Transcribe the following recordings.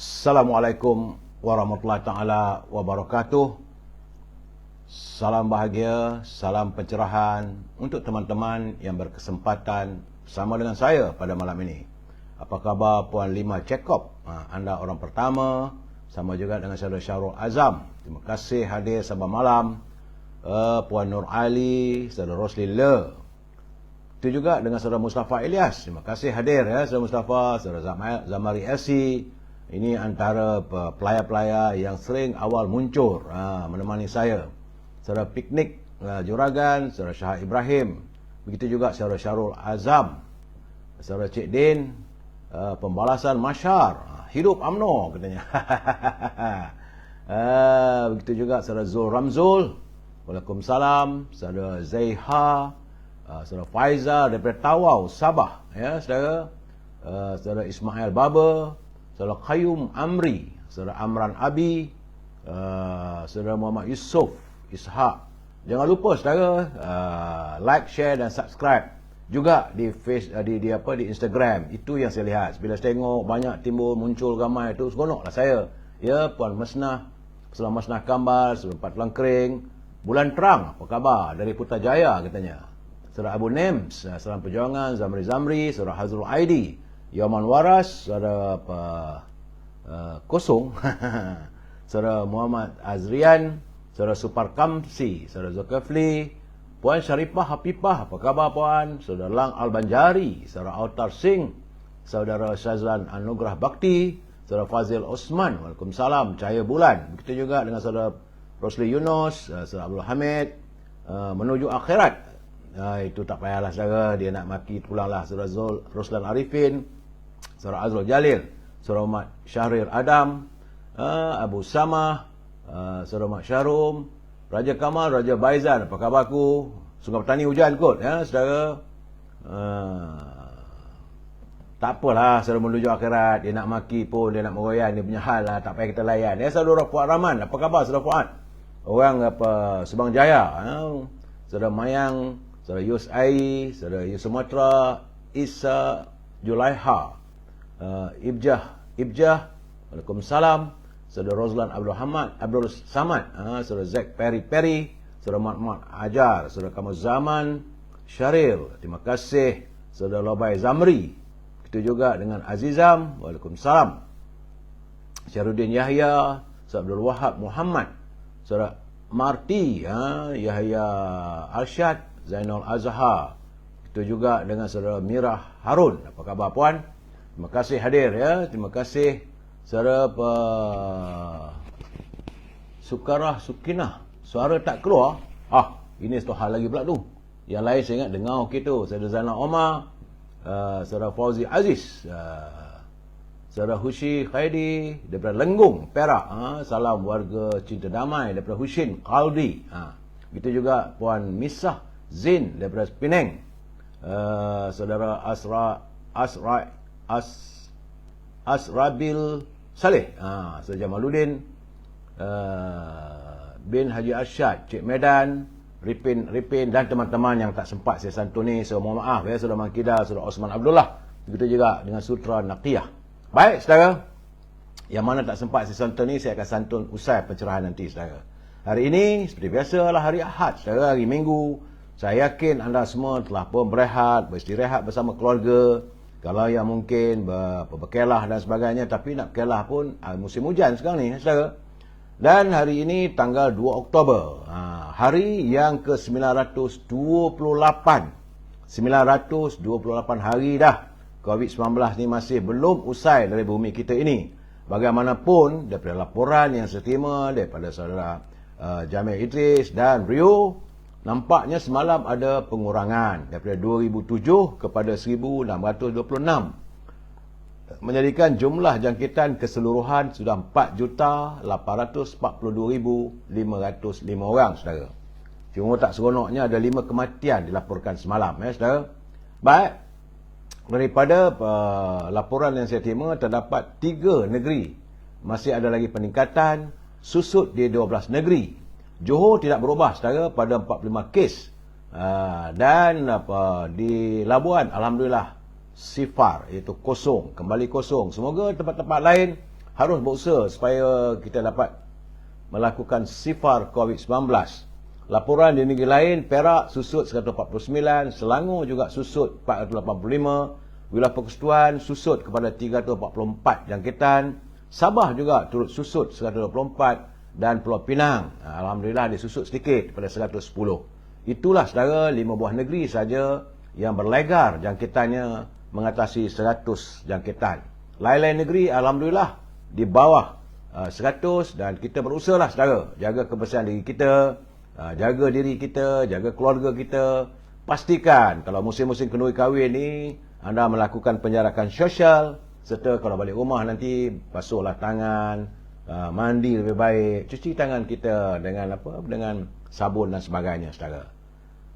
Assalamualaikum warahmatullahi taala wabarakatuh. Salam bahagia, salam pencerahan untuk teman-teman yang berkesempatan bersama dengan saya pada malam ini. Apa khabar Puan Lima Jacob? Anda orang pertama, sama juga dengan saudara Syahrul Azam. Terima kasih hadir sahabat malam. Puan Nur Ali, saudara Rosli Le. Itu juga dengan saudara Mustafa Ilyas. Terima kasih hadir ya saudara Mustafa, saudara Zamari Esi. Ini antara pelayar-pelayar yang sering awal muncul menemani saya. Saudara Piknik Juragan, saudara Syah Ibrahim. Begitu juga saudara Syahrul Azam, saudara Cik Din, pembalasan masyar. Hidup UMNO katanya. Begitu juga saudara Zul Ramzul. Waalaikumsalam. Saudara Zaiha, saudara Faiza daripada Tawau, Sabah. Ya, saudara. Saudara Ismail Baba, saudara Qayyum Amri, saudara Amran Abi, saudara Muhammad Yusof Ishak. Jangan lupa saudara like, share dan subscribe juga di di Instagram. Itu yang saya lihat. Bila saya tengok banyak timbul muncul ramai itu, seronoklah saya. Ya, Puan Mesnah, Salam Mesnah Kambal, Salam Empat Langkring, Bulan Terang, apa khabar dari Putrajaya katanya. Saudara Abu Nems, Salam Perjuangan, Zamri, saudara Hazrul Aidi, Yaman Waras, saudara Kosong, saudara Muhammad Azrian, saudara Supar Kamsi, saudara Zulkifli, Puan Syarifah Hafifah, apa khabar Puan? Saudara Lang Al-Banjari, saudara Autar Singh, saudara Syazlan Anugrah Bakti, saudara Fazil Osman, Waalaikumsalam, Cahaya Bulan. Begitu juga dengan saudara Rosli Yunus, saudara Abdul Hamid, Menuju Akhirat. Itu tak payahlah saudara, dia nak maki pulanglah. Saudara Roslan Arifin, saudara Azrul Jalil, saudara Muhammad Syahrir Adam, Abu Samah, saudara Mak Syarum, Raja Kamal, Raja Baizan, apa khabarku? Sungai Petani hujan kot ya saudara. Tak apalah saudara Menuju Akhirat, dia nak maki pun, dia nak meroyan, dia punya hal lah, tak payah kita layan. Ya saudara Fuad Rahman, apa khabar saudara Fuad? Orang Subang Jaya, saudara Mayang, saudara Yus Ai, saudara Yus Sumatra, Isa Julaiha, Ibjah, Waalaikumsalam. Saudara Rozlan Abdul Samad, saudara Zack Perry, saudara Mat Ajar, saudara Kamu Zaman Syaril, terima kasih. Saudara Lobai Zamri, begitu juga dengan Azizam, Waalaikumsalam. Syarudin Yahya, saudara Abdul Wahab Muhammad, saudara Marti, Yahya Arsyad, Zainal Azhar, begitu juga dengan saudara Mirah Harun. Apa khabar Puan? Terima kasih hadir ya, terima kasih. Saudara Sukarah Sukinah, suara tak keluar. Ini satu hal lagi pula tu. Yang lain saya ingat dengar okey tu. Saudara Zainal Omar, saudara Fauzi Aziz, saudara Hushi Khairi daripada Lenggung, Perak. Salam warga cinta damai daripada Husin Qaldi. Begitu juga Puan Misah Zin daripada Penang. Saudara Asrabil Saleh, Saudara Jamaluddin bin Haji Arsyad, Cik Medan, Ripin dan teman-teman yang tak sempat saya santuni, saya mohon maaf ya. Saudara Makidah, Saudara Osman Abdullah, begitu juga dengan Sutra Naqiyah. Baik saudara, yang mana tak sempat saya santuni, saya akan santun usai pencerahan nanti saudara. Hari ini seperti biasa adalah hari Ahad saudara, hari Minggu. Saya yakin anda semua telah pun berehat, beristirahat bersama keluarga. Kalau yang mungkin berkelah dan sebagainya, tapi nak kelah pun musim hujan sekarang ni saudara. Dan hari ini tanggal 2 Oktober, hari yang ke-928. 928 hari dah COVID-19 ni masih belum usai dari bumi kita ini. Bagaimanapun daripada laporan yang saya terima daripada saudara Jamil Idris dan Rio, nampaknya semalam ada pengurangan daripada 2007 kepada 1626. Menjadikan jumlah jangkitan keseluruhan sudah 4,842,505 orang, saudara. Cuma tak seronoknya ada 5 kematian dilaporkan semalam, ya, saudara. Baik, daripada laporan yang saya terima, terdapat 3 negeri masih ada lagi peningkatan, susut di 12 negeri. Johor tidak berubah, saudara, pada 45 kes. Dan di Labuan, alhamdulillah, sifar, iaitu kosong, kembali kosong. Semoga tempat-tempat lain harus berusaha supaya kita dapat melakukan sifar COVID-19. Laporan di negeri lain, Perak susut 149, Selangor juga susut 485, Wilayah Persekutuan susut kepada 344 jangkitan, Sabah juga turut susut 124, dan Pulau Pinang, alhamdulillah disusut sedikit pada 110. Itulah saudara 5 buah negeri saja yang berlegar jangkitannya mengatasi 100 jangkitan. Lain-lain negeri alhamdulillah di bawah 100, dan kita berusahalah saudara jaga kebersihan diri kita, jaga diri kita, jaga keluarga kita. Pastikan kalau musim-musim kenduri kahwin ni anda melakukan penjarakan sosial, serta kalau balik rumah nanti basuhlah tangan, mandi lebih baik, cuci tangan kita dengan dengan sabun dan sebagainya saudara.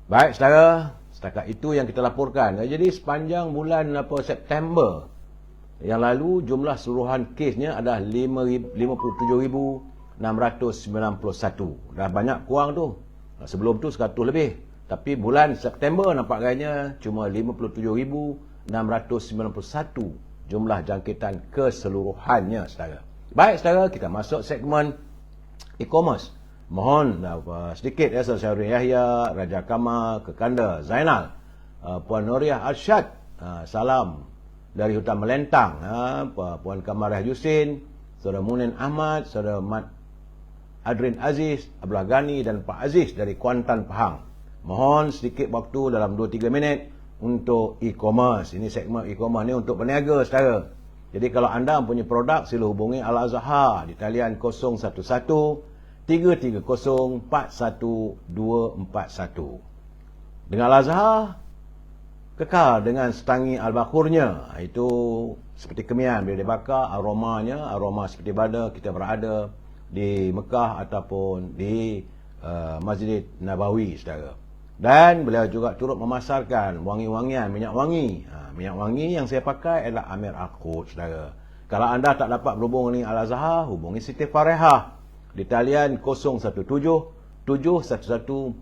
Baik saudara, setakat itu yang kita laporkan. Jadi sepanjang bulan September yang lalu, jumlah seluruhan kesnya adalah 57,691. Dah banyak kurang tu. Sebelum tu 100 lebih. Tapi bulan September nampak gayanya cuma 57,691 jumlah jangkitan keseluruhannya saudara. Baik saudara, kita masuk segmen e-commerce. Mohon sedikit ya Saudara Syahrin Yahya, Raja Kamal, Kekanda Zainal, Puan Nuriah Arsyad, salam dari hutan Melentang, Puan Kamarah Yusin, Saudara Munin Ahmad, Saudara Mat Adrin Aziz, Abdullah Ghani dan Pak Aziz dari Kuantan Pahang. Mohon sedikit waktu dalam 2-3 minit untuk e-commerce. Ini segmen e-commerce ni untuk berniaga saudara. Jadi kalau anda mempunyai produk, sila hubungi Al-Azhar di talian 011-330-41241. Dengan Al-Azhar, kekal dengan setangi al-bakhurnya. Itu seperti kemian bila dibakar, aroma seperti mana kita berada di Mekah ataupun di Masjid Nabawi saudara. Dan beliau juga turut memasarkan wangi-wangian, minyak wangi. Minyak wangi yang saya pakai adalah Amir Al-Quds saudara. Kalau anda tak dapat berhubung dengan Al-Azhar, hubungi Siti Farehah di talian 017-711-4300.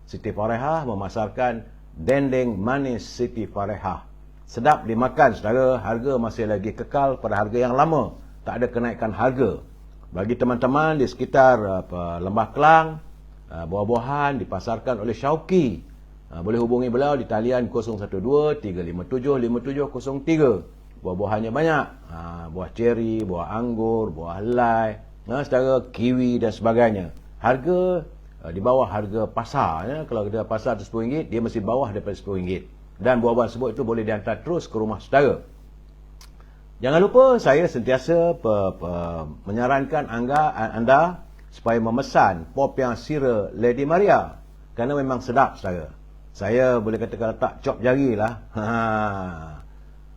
Siti Farehah memasarkan dendeng manis Siti Farehah. Sedap dimakan saudara, harga masih lagi kekal pada harga yang lama. Tak ada kenaikan harga. Bagi teman-teman di sekitar Lembah Kelang, buah-buahan dipasarkan oleh Syauqi. Boleh hubungi beliau di talian 012-357-5703. Buah-buahannya banyak. Buah ceri, buah anggur, buah helai, saudara, kiwi dan sebagainya. Harga di bawah harga pasar. Kalau kita pasar tu RM10, dia mesti bawah daripada RM10. Dan buah-buahan tersebut itu boleh dihantar terus ke rumah saudara. Jangan lupa saya sentiasa menyarankan anda supaya memesan popiah sira Lady Maria, kerana memang sedap saudara. Saya boleh katakan letak cop jari lah.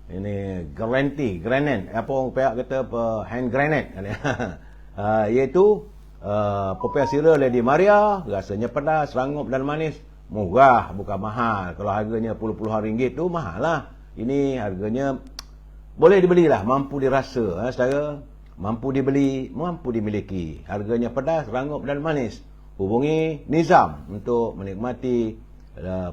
Ini granite, apa orang Perak kata hand granite. Iaitu popiah sira Lady Maria, rasanya pedas, rangup dan manis. Murah, bukan mahal. Kalau harganya puluh-puluhan ringgit tu mahal lah. Ini harganya boleh dibeli lah, mampu dirasa saudara. Mampu dibeli, mampu dimiliki. Harganya pedas, rangup dan manis. Hubungi Nizam untuk menikmati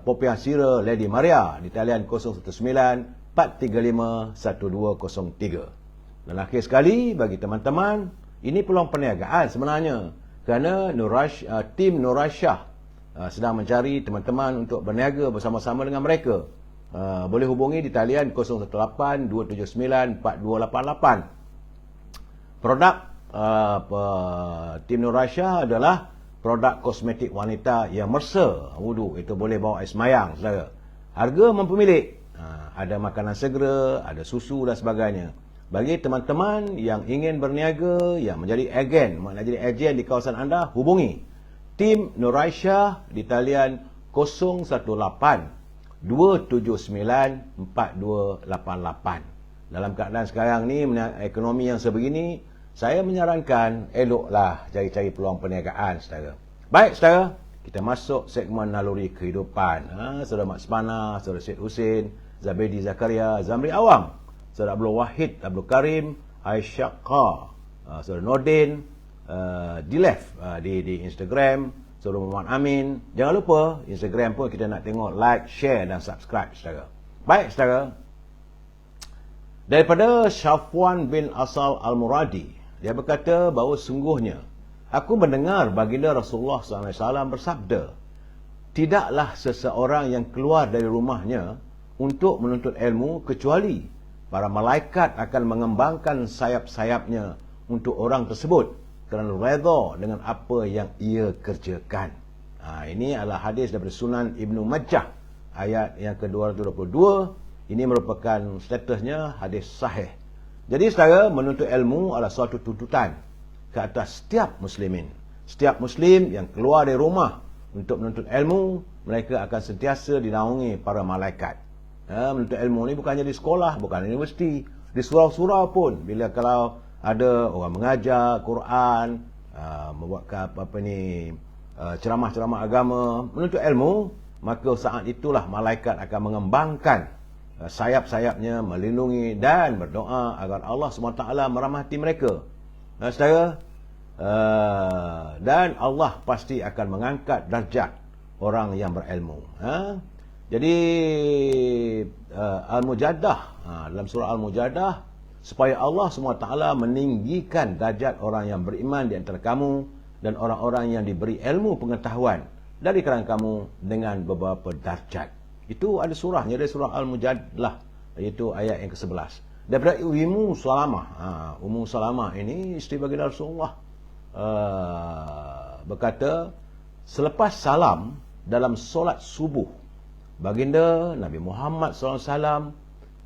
popiah sira Lady Maria di talian 019-435-1203. Dan akhir sekali, bagi teman-teman, ini peluang perniagaan sebenarnya. Kerana tim Nur Aisyah sedang mencari teman-teman untuk berniaga bersama-sama dengan mereka. Boleh hubungi di talian 018-279-4288. Produk tim Nur Aisyah adalah produk kosmetik wanita yang mersa wudu. Itu boleh bawa air semayang saudara. Harga mampu milik. Ada makanan segera, ada susu dan sebagainya. Bagi teman-teman yang ingin berniaga, yang menjadi agen, maknanya jadi agen di kawasan anda, hubungi tim Nur Aisyah di talian 018-279-4288. Dalam keadaan sekarang ni, ekonomi yang sebegini, saya menyarankan eloklah cari-cari peluang perniagaan saudara. Baik saudara, kita masuk segmen naluri kehidupan. Saudara Mat Semana, Saudara Syed Hussein, Zabedi Zakaria, Zamri Awang, Saudara Abdul Wahid, Abdul Karim, Aisyah Qa, Saudara Nordin, Dilef di Instagram, Saudara Muhammad Amin. Jangan lupa Instagram pun kita nak tengok like, share dan subscribe saudara. Baik saudara, Daripada Syafwan bin Asal Al-Muradi, dia berkata bahawa sungguhnya aku mendengar baginda Rasulullah SAW bersabda, tidaklah seseorang yang keluar dari rumahnya untuk menuntut ilmu kecuali para malaikat akan mengembangkan sayap-sayapnya untuk orang tersebut kerana redha dengan apa yang ia kerjakan. Ini adalah hadis daripada Sunan Ibnu Majah ayat yang ke-222. Ini merupakan statusnya hadis sahih. Jadi saudara, menuntut ilmu adalah suatu tuntutan ke atas setiap muslimin. Setiap muslim yang keluar dari rumah untuk menuntut ilmu, mereka akan sentiasa dinaungi para malaikat. Menuntut ilmu ni bukannya di sekolah, bukan di universiti, di surau-surau pun. Bila kalau ada orang mengajar Quran, membuat ceramah-ceramah agama, menuntut ilmu, maka saat itulah malaikat akan mengembangkan sayap-sayapnya, melindungi dan berdoa agar Allah SWT merahmati mereka. Saudara, dan Allah pasti akan mengangkat darjat orang yang berilmu. Jadi Al-Mujadah, dalam surah Al-Mujadah, supaya Allah SWT meninggikan darjat orang yang beriman di antara kamu dan orang-orang yang diberi ilmu pengetahuan dari kalangan kamu dengan beberapa darjat. Itu ada surahnya, dari surah Al-Mujadalah, iaitu ayat yang ke-11. Daripada Ummu Salamah. Ummu Salamah ini isteri baginda Rasulullah, berkata, selepas salam dalam solat subuh, baginda Nabi Muhammad SAW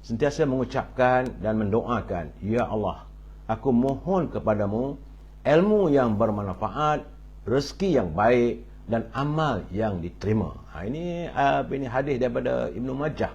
sentiasa mengucapkan dan mendoakan, ya Allah, aku mohon kepadamu ilmu yang bermanfaat, rezeki yang baik dan amal yang diterima. Ini hadis daripada Ibnu Majah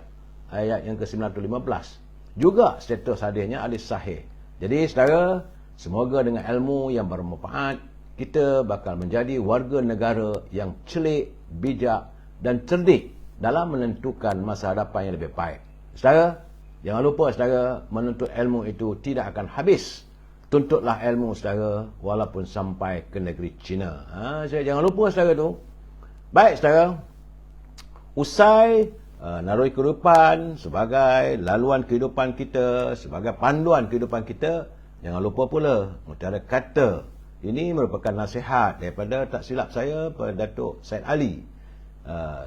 ayat yang ke-915. Juga status hadisnya hadis sahih. Jadi saudara, semoga dengan ilmu yang bermanfaat, kita bakal menjadi warga negara yang celik, bijak dan cerdik dalam menentukan masa hadapan yang lebih baik. Saudara, jangan lupa saudara, menuntut ilmu itu tidak akan habis. Tuntutlah ilmu saudara, walaupun sampai ke negeri China. Saya jangan lupa saudara tu. Baik saudara, usai naroi kehidupan sebagai laluan kehidupan kita, sebagai panduan kehidupan kita, jangan lupa pula mutiara kata. Ini merupakan nasihat daripada, tak silap saya, pada Datuk Said Ali.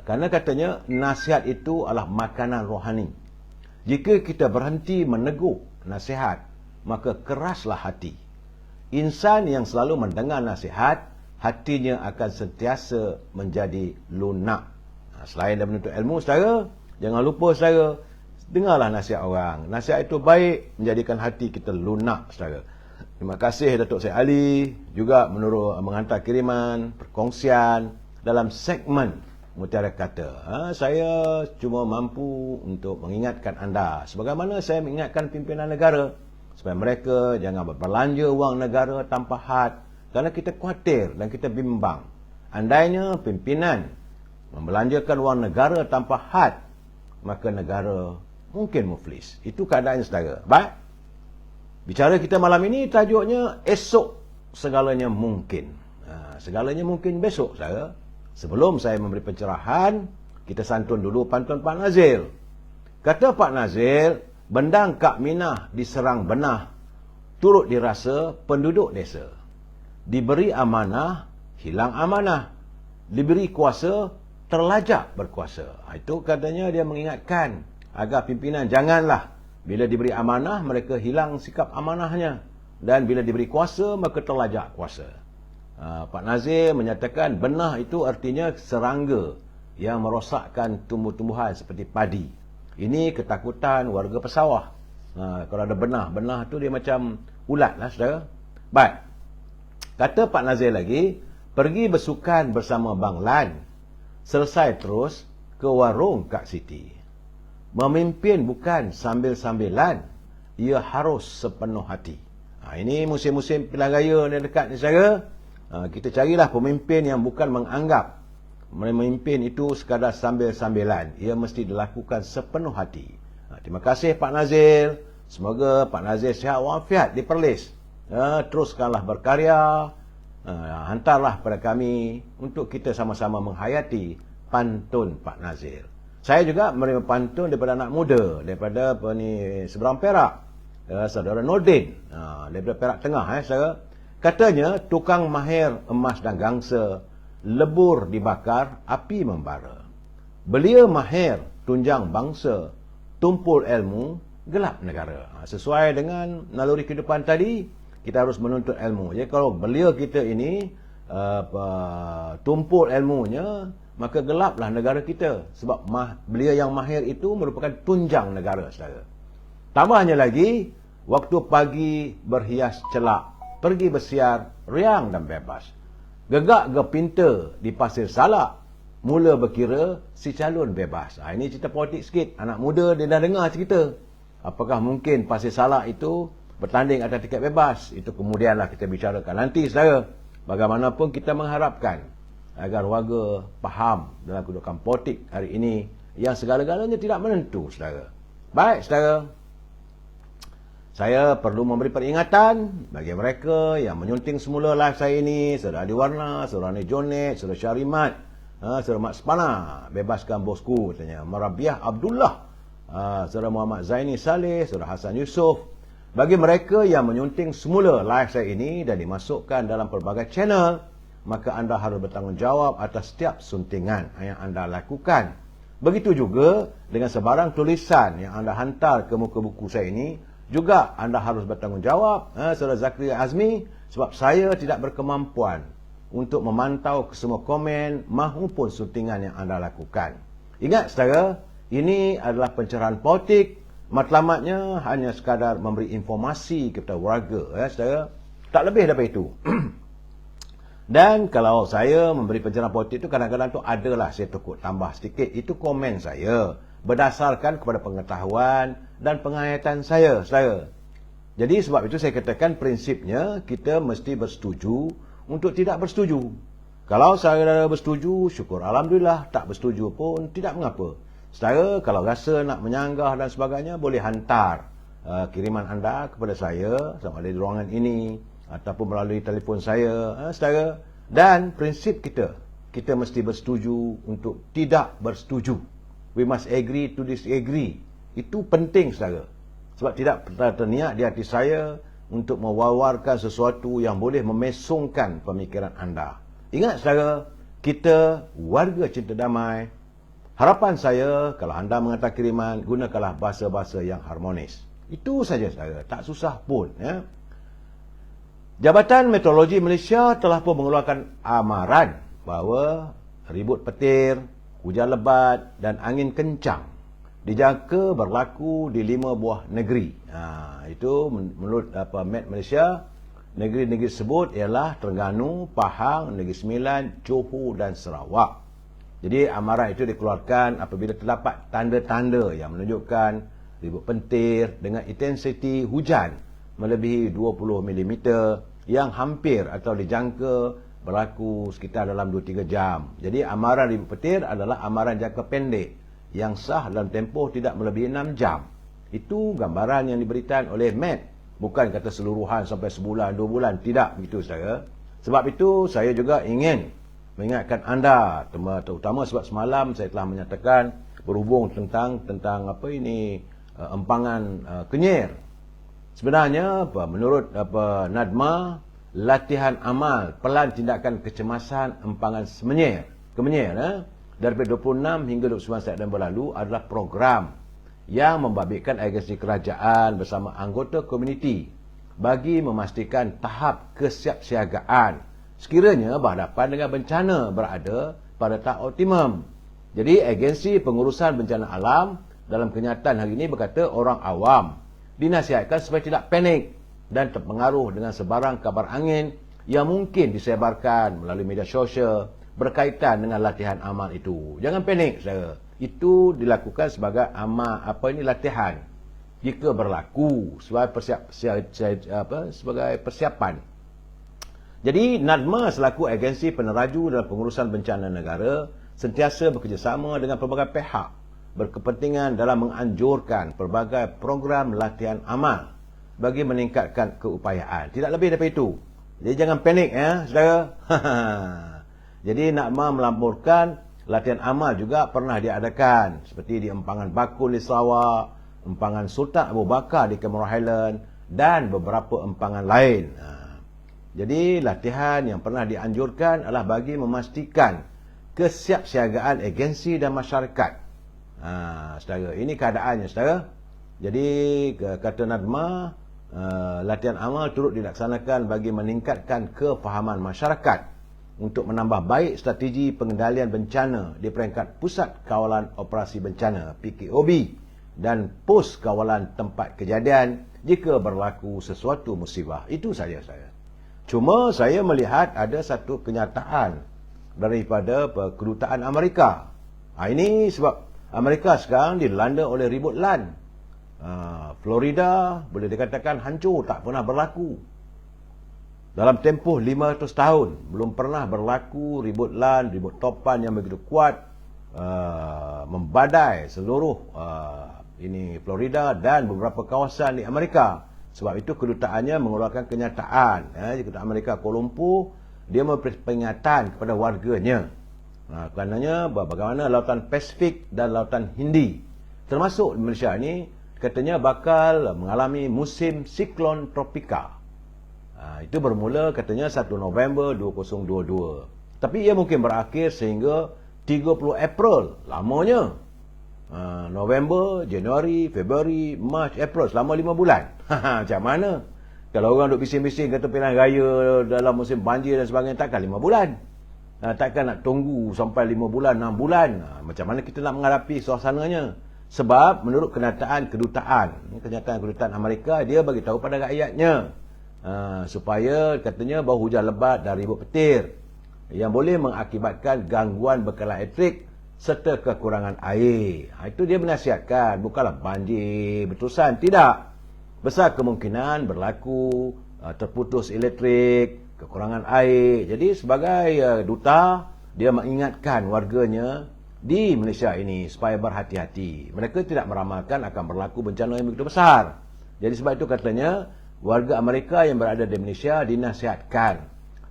Kerana katanya nasihat itu adalah makanan rohani. Jika kita berhenti menegur nasihat, maka keraslah hati. Insan yang selalu mendengar nasihat, hatinya akan sentiasa menjadi lunak. Selain dari menuntut ilmu, saudara, jangan lupa saudara, dengarlah nasihat orang. Nasihat itu baik, menjadikan hati kita lunak, saudara. Terima kasih Datuk Said Ali juga menghantar kiriman, perkongsian dalam segmen Mutiara Kata. Saya cuma mampu untuk mengingatkan anda, sebagaimana saya mengingatkan pimpinan negara, supaya mereka jangan berbelanja wang negara tanpa had, kerana kita khawatir dan kita bimbang. Andainya pimpinan membelanjakan wang negara tanpa had, maka negara mungkin muflis. Itu keadaan saudara. Baik, bicara kita malam ini tajuknya esok segalanya mungkin. Segalanya mungkin besok saudara. Sebelum saya memberi pencerahan, kita santun dulu pantun Pak Nazil. Kata Pak Nazil, bendang Kak Minah diserang benah, turut dirasa penduduk desa. Diberi amanah, hilang amanah. Diberi kuasa, terlajak berkuasa. Itu katanya dia mengingatkan agar pimpinan janganlah bila diberi amanah mereka hilang sikap amanahnya, dan bila diberi kuasa maka terlajak kuasa. Pak Nazir menyatakan benah itu artinya serangga yang merosakkan tumbuh-tumbuhan seperti padi. Ini ketakutan warga pesawah. Kalau ada benah tu dia macam ulat lah saudara. Baik, kata Pak Nazir lagi, pergi bersukan bersama Bang Lan, selesai terus ke warung Kak Siti. Memimpin bukan sambil-sambilan, ia harus sepenuh hati. Ini musim-musim pilihan raya ni dekat ni saudara. Kita carilah pemimpin yang bukan menganggap memimpin itu sekadar sambil-sambilan. Ia mesti dilakukan sepenuh hati. Terima kasih Pak Nazir. Semoga Pak Nazir sihat walafiat di Perlis. Teruskanlah berkarya. Hantarlah pada kami untuk kita sama-sama menghayati pantun Pak Nazir. Saya juga menerima pantun daripada anak muda, daripada seberang Perak. saudara Nordin daripada Perak Tengah, saudara. Katanya tukang mahir emas dan gangsa, lebur dibakar, api membara. Belia mahir tunjang bangsa, tumpul ilmu, gelap negara. Sesuai dengan naluri kehidupan tadi, kita harus menuntut ilmu. Jadi kalau belia kita ini tumpul ilmunya, maka gelaplah negara kita. Sebab belia yang mahir itu merupakan tunjang negara, saudara. Tambahnya lagi, waktu pagi berhias celak, pergi bersiar, riang dan bebas. Gegak gepinta di pasir salak, mula berkira si calon bebas. Ini cerita politik sikit. Anak muda dia dah dengar cerita. Apakah mungkin pasir salak itu bertanding atas tiket bebas? Itu kemudianlah kita bicarakan nanti, saudara. Bagaimanapun kita mengharapkan agar warga faham dalam kedudukan politik hari ini yang segala-galanya tidak menentu, saudara. Baik, saudara. Saya perlu memberi peringatan bagi mereka yang menyunting semula live saya ini, saudara Adi Warna, saudara Ani Jonet, saudara Syarimat, saudara Mat Sepana, bebaskan bosku, katanya. Marabiah Abdullah, saudara Muhammad Zaini Saleh, saudara Hasan Yusof. Bagi mereka yang menyunting semula live saya ini dan dimasukkan dalam pelbagai channel, maka anda harus bertanggungjawab atas setiap suntingan yang anda lakukan. Begitu juga dengan sebarang tulisan yang anda hantar ke muka buku saya ini, juga anda harus bertanggungjawab, saudara Zakaria Azmi, sebab saya tidak berkemampuan untuk memantau semua komen mahupun suntingan yang anda lakukan. Ingat, saudara, ini adalah pencerahan politik. Matlamatnya hanya sekadar memberi informasi kepada warga, saudara. Tak lebih daripada itu. Dan kalau saya memberi pencerahan politik itu, kadang-kadang tu adalah saya tukar tambah sedikit. Itu komen saya berdasarkan kepada pengetahuan dan penghayatan saya, saudara. Jadi sebab itu saya katakan prinsipnya kita mesti bersetuju untuk tidak bersetuju. Kalau saudara bersetuju, syukur alhamdulillah. Tak bersetuju pun tidak mengapa. Saudara kalau rasa nak menyanggah dan sebagainya, boleh hantar kiriman anda kepada saya sama ada di ruangan ini ataupun melalui telefon saya, saudara. Dan prinsip kita mesti bersetuju untuk tidak bersetuju. We must agree to disagree. Itu penting, saudara. Sebab tidak terniat di hati saya untuk mewawarkan sesuatu yang boleh memesongkan pemikiran anda. Ingat, saudara, kita warga cinta damai. Harapan saya, kalau anda menghantar kiriman, gunakanlah bahasa-bahasa yang harmonis. Itu saja, saudara. Tak susah pun, ya. Jabatan Meteorologi Malaysia telah pun mengeluarkan amaran bahawa ribut petir, hujan lebat dan angin kencang dijangka berlaku di 5 buah negeri. Itu menurut Met Malaysia, negeri-negeri tersebut ialah Terengganu, Pahang, Negeri Sembilan, Johor dan Sarawak. Jadi amaran itu dikeluarkan apabila terdapat tanda-tanda yang menunjukkan ribut petir dengan intensiti hujan melebihi 20 mm yang hampir atau dijangka berlaku sekitar dalam 2-3 jam. Jadi amaran ribut petir adalah amaran jangka pendek yang sah dalam tempoh tidak melebihi 6 jam. Itu gambaran yang diberikan oleh Met. Bukan kata seluruhan sampai sebulan, 2 bulan. Tidak begitu, saudara. Sebab itu saya juga ingin mengingatkan anda, terutama sebab semalam saya telah menyatakan berhubung tentang empangan kenyir. Sebenarnya menurut Nadma, latihan amal pelan tindakan kecemasan empangan kemenyir daripada 26 hingga 29 September lalu adalah program yang membabitkan agensi kerajaan bersama anggota komuniti bagi memastikan tahap kesiapsiagaan sekiranya berhadapan dengan bencana berada pada tahap optimum. Jadi agensi pengurusan bencana alam dalam kenyataan hari ini berkata orang awam dinasihatkan supaya tidak panik dan terpengaruh dengan sebarang kabar angin yang mungkin disebarkan melalui media sosial berkaitan dengan latihan amal itu. Jangan panik, saudara. Itu dilakukan sebagai latihan jika berlaku sebagai persiapan. Jadi Nadma selaku agensi peneraju dalam pengurusan bencana negara sentiasa bekerjasama dengan pelbagai pihak berkepentingan dalam menganjurkan pelbagai program latihan amal bagi meningkatkan keupayaan. Tidak lebih daripada itu. Jadi jangan panik, saudara. Jadi Nadma melaporkan latihan amal juga pernah diadakan seperti di Empangan Bakul di Sarawak, empangan Sultan Abu Bakar di Cameron Highland dan beberapa empangan lain. Jadi latihan yang pernah dianjurkan adalah bagi memastikan kesiapsiagaan agensi dan masyarakat. Saudara, ini keadaannya, saudara. Jadi kata Nadma, latihan amal turut dilaksanakan bagi meningkatkan kefahaman masyarakat untuk menambah baik strategi pengendalian bencana di peringkat Pusat Kawalan Operasi Bencana PKOB dan pos kawalan tempat kejadian jika berlaku sesuatu musibah. Itu saja saya. Cuma saya melihat ada satu kenyataan daripada kedutaan Amerika. Ini sebab Amerika sekarang dilanda oleh ribut land. Florida boleh dikatakan hancur, tak pernah berlaku. Dalam tempoh 500 tahun belum pernah berlaku ribut land, ribut topan yang begitu kuat membadai seluruh ini Florida dan beberapa kawasan di Amerika. Sebab itu kedutaannya mengeluarkan kenyataan. Kedutaan Amerika Kuala Lumpur, dia memberi peringatan kepada warganya. Kerananya bagaimana lautan Pasifik dan lautan Hindi, termasuk Malaysia ni, katanya bakal mengalami musim siklon tropika. Itu bermula katanya 1 November 2022. Tapi ia mungkin berakhir sehingga 30 April. Lamanya. November, Januari, Februari, Mac, April. Selama 5 bulan. Macam mana? Kalau orang duk bising-bising kata pilihan raya dalam musim banjir dan sebagainya, takkan 5 bulan. Takkan nak tunggu sampai 5 bulan, 6 bulan. Macam mana kita nak menghadapi suasananya? Sebab menurut kenyataan kedutaan Amerika, dia bagi tahu pada rakyatnya supaya katanya bahawa hujan lebat dan ribut petir yang boleh mengakibatkan gangguan bekalan elektrik serta kekurangan air. Itu dia menasihatkan, bukanlah banjir berterusan, tidak. Besar kemungkinan berlaku terputus elektrik, kekurangan air. Jadi sebagai duta, dia mengingatkan warganya di Malaysia ini supaya berhati-hati. Mereka tidak meramalkan akan berlaku bencana yang begitu besar. Jadi sebab itu katanya, warga Amerika yang berada di Malaysia dinasihatkan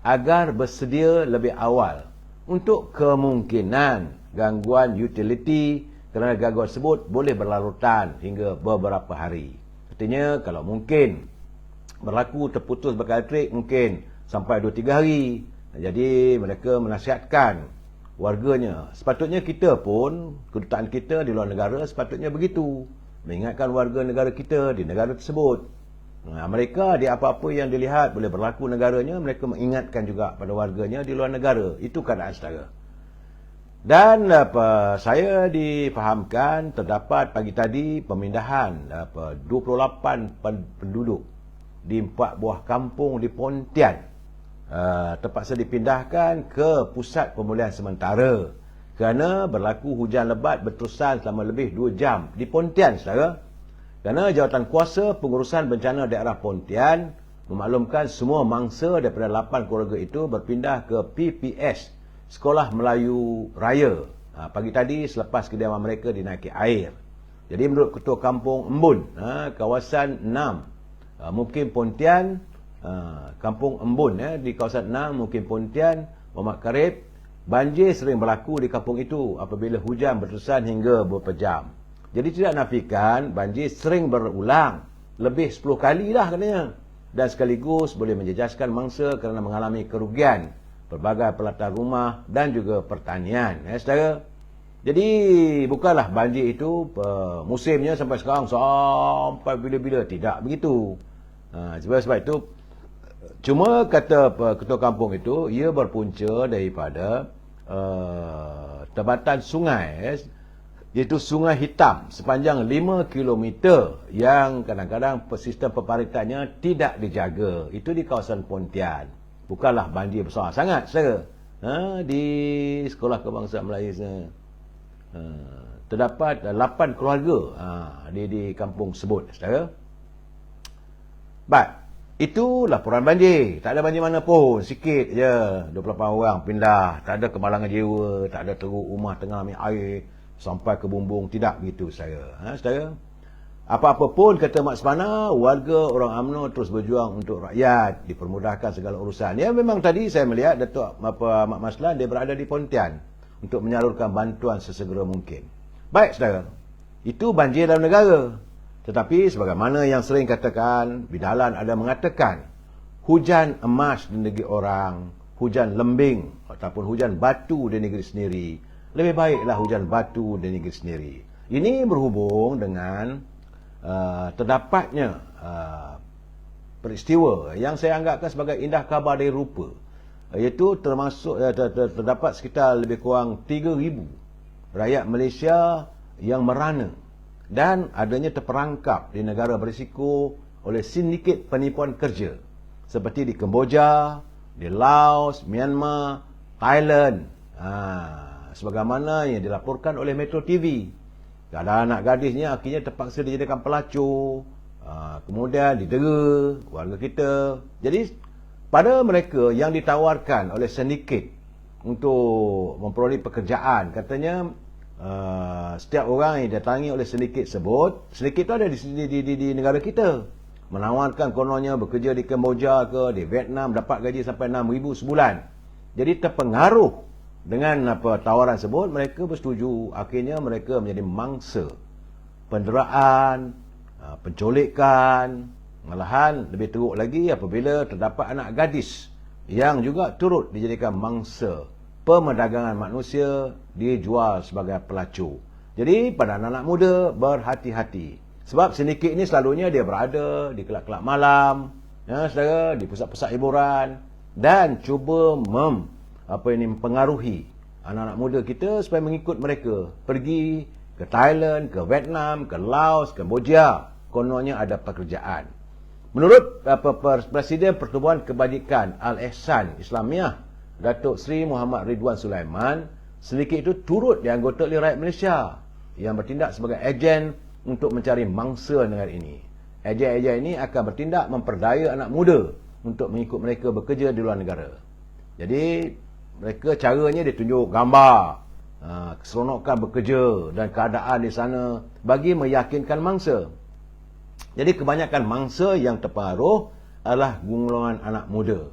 agar bersedia lebih awal untuk kemungkinan gangguan utility, kerana gangguan tersebut boleh berlarutan hingga beberapa hari. Artinya kalau mungkin berlaku terputus bekalan elektrik mungkin sampai 2-3 hari. Jadi mereka menasihatkan warganya. Sepatutnya kita pun, kedutaan kita di luar negara sepatutnya begitu, mengingatkan warga negara kita di negara tersebut. Mereka di apa-apa yang dilihat boleh berlaku negaranya, mereka mengingatkan juga pada warganya di luar negara. Itu keadaan saudara. Dan saya difahamkan terdapat pagi tadi pemindahan 28 penduduk di 4 buah kampung di Pontian. Terpaksa dipindahkan ke pusat pemulihan sementara kerana berlaku hujan lebat berterusan selama lebih 2 jam di Pontian, saudara. Kerana Jawatan Kuasa Pengurusan Bencana Daerah Pontian memaklumkan semua mangsa daripada 8 keluarga itu berpindah ke PPS, Sekolah Melayu Raya, pagi tadi selepas kediaman mereka dinaiki air. Jadi menurut Ketua Kampung Embun, kawasan 6, mungkin Pontian, Kampung Embun, di kawasan 6, mungkin Pontian, Muhammad Karib, banjir sering berlaku di kampung itu apabila hujan berterusan hingga beberapa jam. Jadi tidak nafikan banjir sering berulang, lebih 10 kali dah katanya. Dan sekaligus boleh menjejaskan mangsa kerana mengalami kerugian pelbagai peralatan rumah dan juga pertanian, saudara. Jadi bukanlah banjir itu musimnya sampai sekarang sampai bila-bila, tidak begitu. Sebab itu cuma kata ketua kampung itu, ia berpunca daripada tebatan sungai, iaitu Sungai Hitam sepanjang 5 km yang kadang-kadang sistem peparitannya tidak dijaga. Itu di kawasan Pontian. Bukanlah banjir besar sangat, saudara. Di Sekolah Kebangsaan Melayu terdapat 8 keluarga di kampung sebut, saudara. Baik, itu laporan banjir. Tak ada banjir mana pun, sikit je. 28 orang pindah, tak ada kemalangan jiwa, tak ada teruk rumah tengah ambil air sampai ke bumbung, tidak begitu, saudara. Saudara, apa-apa pun kata Mak Semana, warga orang UMNO terus berjuang untuk rakyat, dipermudahkan segala urusan. Ya, memang tadi saya melihat Datuk Mak Maslan, dia berada di Pontian untuk menyalurkan bantuan sesegera mungkin. Baik, saudara, itu banjir dalam negara. Tetapi sebagaimana yang sering katakan, bidalan ada mengatakan, hujan emas di negeri orang, hujan lembing ataupun hujan batu di negeri sendiri, lebih baiklah hujan batu di negeri sendiri. Ini berhubung dengan terdapatnya peristiwa yang saya anggapkan sebagai indah khabar dari rupa, iaitu termasuk terdapat sekitar lebih kurang 3,000 rakyat Malaysia yang merana dan adanya terperangkap di negara berisiko oleh sindiket penipuan kerja seperti di Kemboja, di Laos, Myanmar, Thailand, sebagaimana yang dilaporkan oleh Metro TV. Ada anak gadisnya akhirnya terpaksa dijadikan pelacur, kemudian didera keluarga kita. Jadi pada mereka yang ditawarkan oleh sindiket untuk memperoleh pekerjaan, katanya setiap orang yang datangi oleh sindiket sebut, sindiket itu ada di negara kita, menawarkan kononnya bekerja di Kemboja ke di Vietnam dapat gaji sampai 6,000 sebulan. Jadi terpengaruh dengan tawaran sebut, mereka bersetuju. Akhirnya mereka menjadi mangsa penderaan, penculikan, malahan lebih teruk lagi apabila terdapat anak gadis yang juga turut dijadikan mangsa pemerdagangan manusia, dijual sebagai pelacur. Jadi pada anak-anak muda, berhati-hati. Sebab sindiket ini selalunya dia berada di kelab-kelab malam, saudara, di pusat-pusat hiburan, dan cuba mempengaruhi anak-anak muda kita supaya mengikut mereka, pergi ke Thailand, ke Vietnam, ke Laos, Kemboja, kononnya ada pekerjaan. Menurut Presiden Pertubuhan Kebajikan Al-Ihsan Islamiah, Datuk Seri Muhammad Ridwan Sulaiman, sindiket itu turut dianggota oleh rakyat Malaysia yang bertindak sebagai ejen untuk mencari mangsa negara ini. Ejen-ejen ini akan bertindak memperdaya anak muda untuk mengikut mereka bekerja di luar negara. Jadi mereka caranya dia tunjuk gambar keseronokan bekerja dan keadaan di sana bagi meyakinkan mangsa. Jadi kebanyakan mangsa yang terpengaruh adalah golongan anak muda.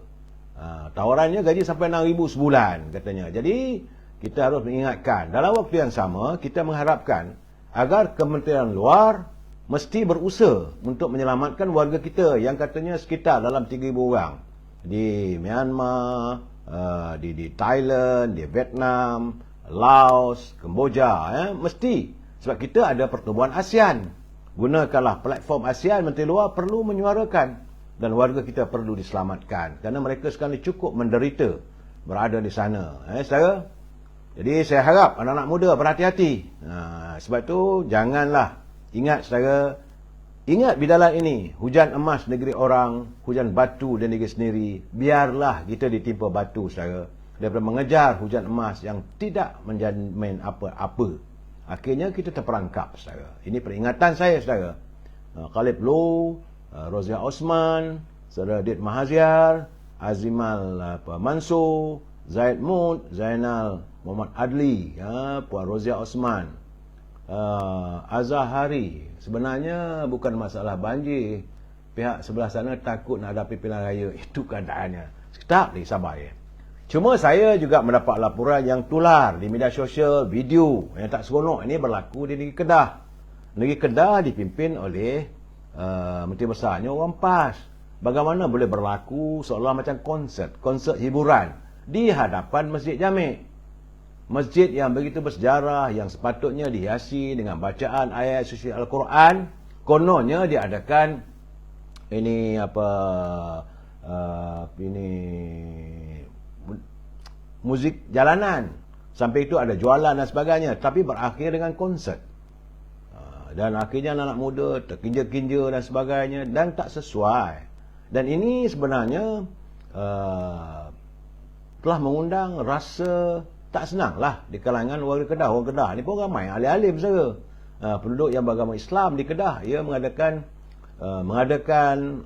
Tawarannya gaji sampai 6,000 sebulan katanya. Jadi kita harus mengingatkan, dalam waktu yang sama kita mengharapkan agar Kementerian Luar mesti berusaha untuk menyelamatkan warga kita yang katanya sekitar dalam 3,000 orang di Myanmar, di Thailand, di Vietnam, Laos, Kemboja. Mesti, sebab kita ada pertubuhan ASEAN. Gunakanlah platform ASEAN. Menteri Luar perlu menyuarakan dan warga kita perlu diselamatkan kerana mereka sekarang cukup menderita berada di sana. Saudara, jadi saya harap anak-anak muda berhati-hati. Sebab tu janganlah, ingat saudara, ingat bidalan ini, hujan emas negeri orang, hujan batu di negeri sendiri. Biarlah kita ditimpa batu saudara, daripada mengejar hujan emas yang tidak menjamin apa-apa. Akhirnya kita terperangkap saudara. Ini peringatan saya saudara. Khalid Low, Rozia Osman, Saudara Dit Mahaziar, Azimal Mansur, Zaid Mud, Zainal Muhammad Adli, Puan Rozia Osman, Azahari. Sebenarnya bukan masalah banjir, pihak sebelah sana takut nak hadapi pilihan raya. Itu keadaannya. Tak boleh sabar ya. Cuma saya juga mendapat laporan yang tular di media sosial, video yang tak seronok ini berlaku di negeri Kedah. Negeri Kedah dipimpin oleh Menteri Besarnya orang PAS. Bagaimana boleh berlaku seolah macam konsert hiburan di hadapan Masjid Jami', masjid yang begitu bersejarah, yang sepatutnya dihiasi dengan bacaan ayat suci Al-Quran. Kononnya diadakan ini muzik jalanan, sampai itu ada jualan dan sebagainya, tapi berakhir dengan konsert. Dan akhirnya anak muda terkinja-kinja dan sebagainya, dan tak sesuai. Dan ini sebenarnya telah mengundang rasa tak senang lah di kalangan warga Kedah. Orang Kedah ni pun ramai ahli-ahli besar, penduduk yang beragama Islam di Kedah. Ia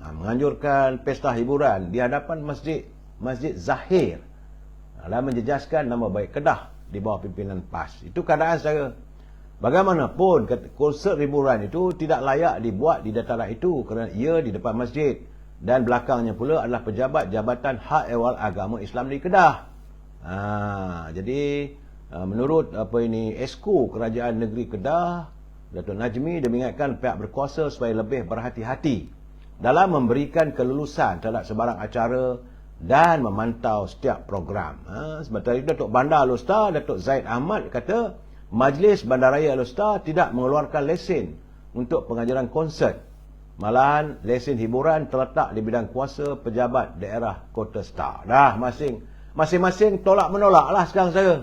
menganjurkan pesta hiburan di hadapan Masjid Zahir dan menjejaskan nama baik Kedah di bawah pimpinan PAS. Itu keadaan saya. Bagaimanapun, konsert hiburan itu tidak layak dibuat di dataran itu kerana ia di depan masjid dan belakangnya pula adalah pejabat Jabatan Hak Ehwal Agama Islam di Kedah. Jadi menurut Esko Kerajaan Negeri Kedah Datuk Najmi dia mengingatkan pihak berkuasa supaya lebih berhati-hati dalam memberikan kelulusan terhadap sebarang acara dan memantau setiap program. Sementara itu Datuk Bandar Al-Ustaz Datuk Zaid Ahmad kata Majlis Bandaraya Al-Ustaz tidak mengeluarkan lesen untuk pengajaran konsert. Malahan lesen hiburan terletak di bidang kuasa pejabat daerah Kota Star. Dah masing-masing tolak menolak lah sekarang saya.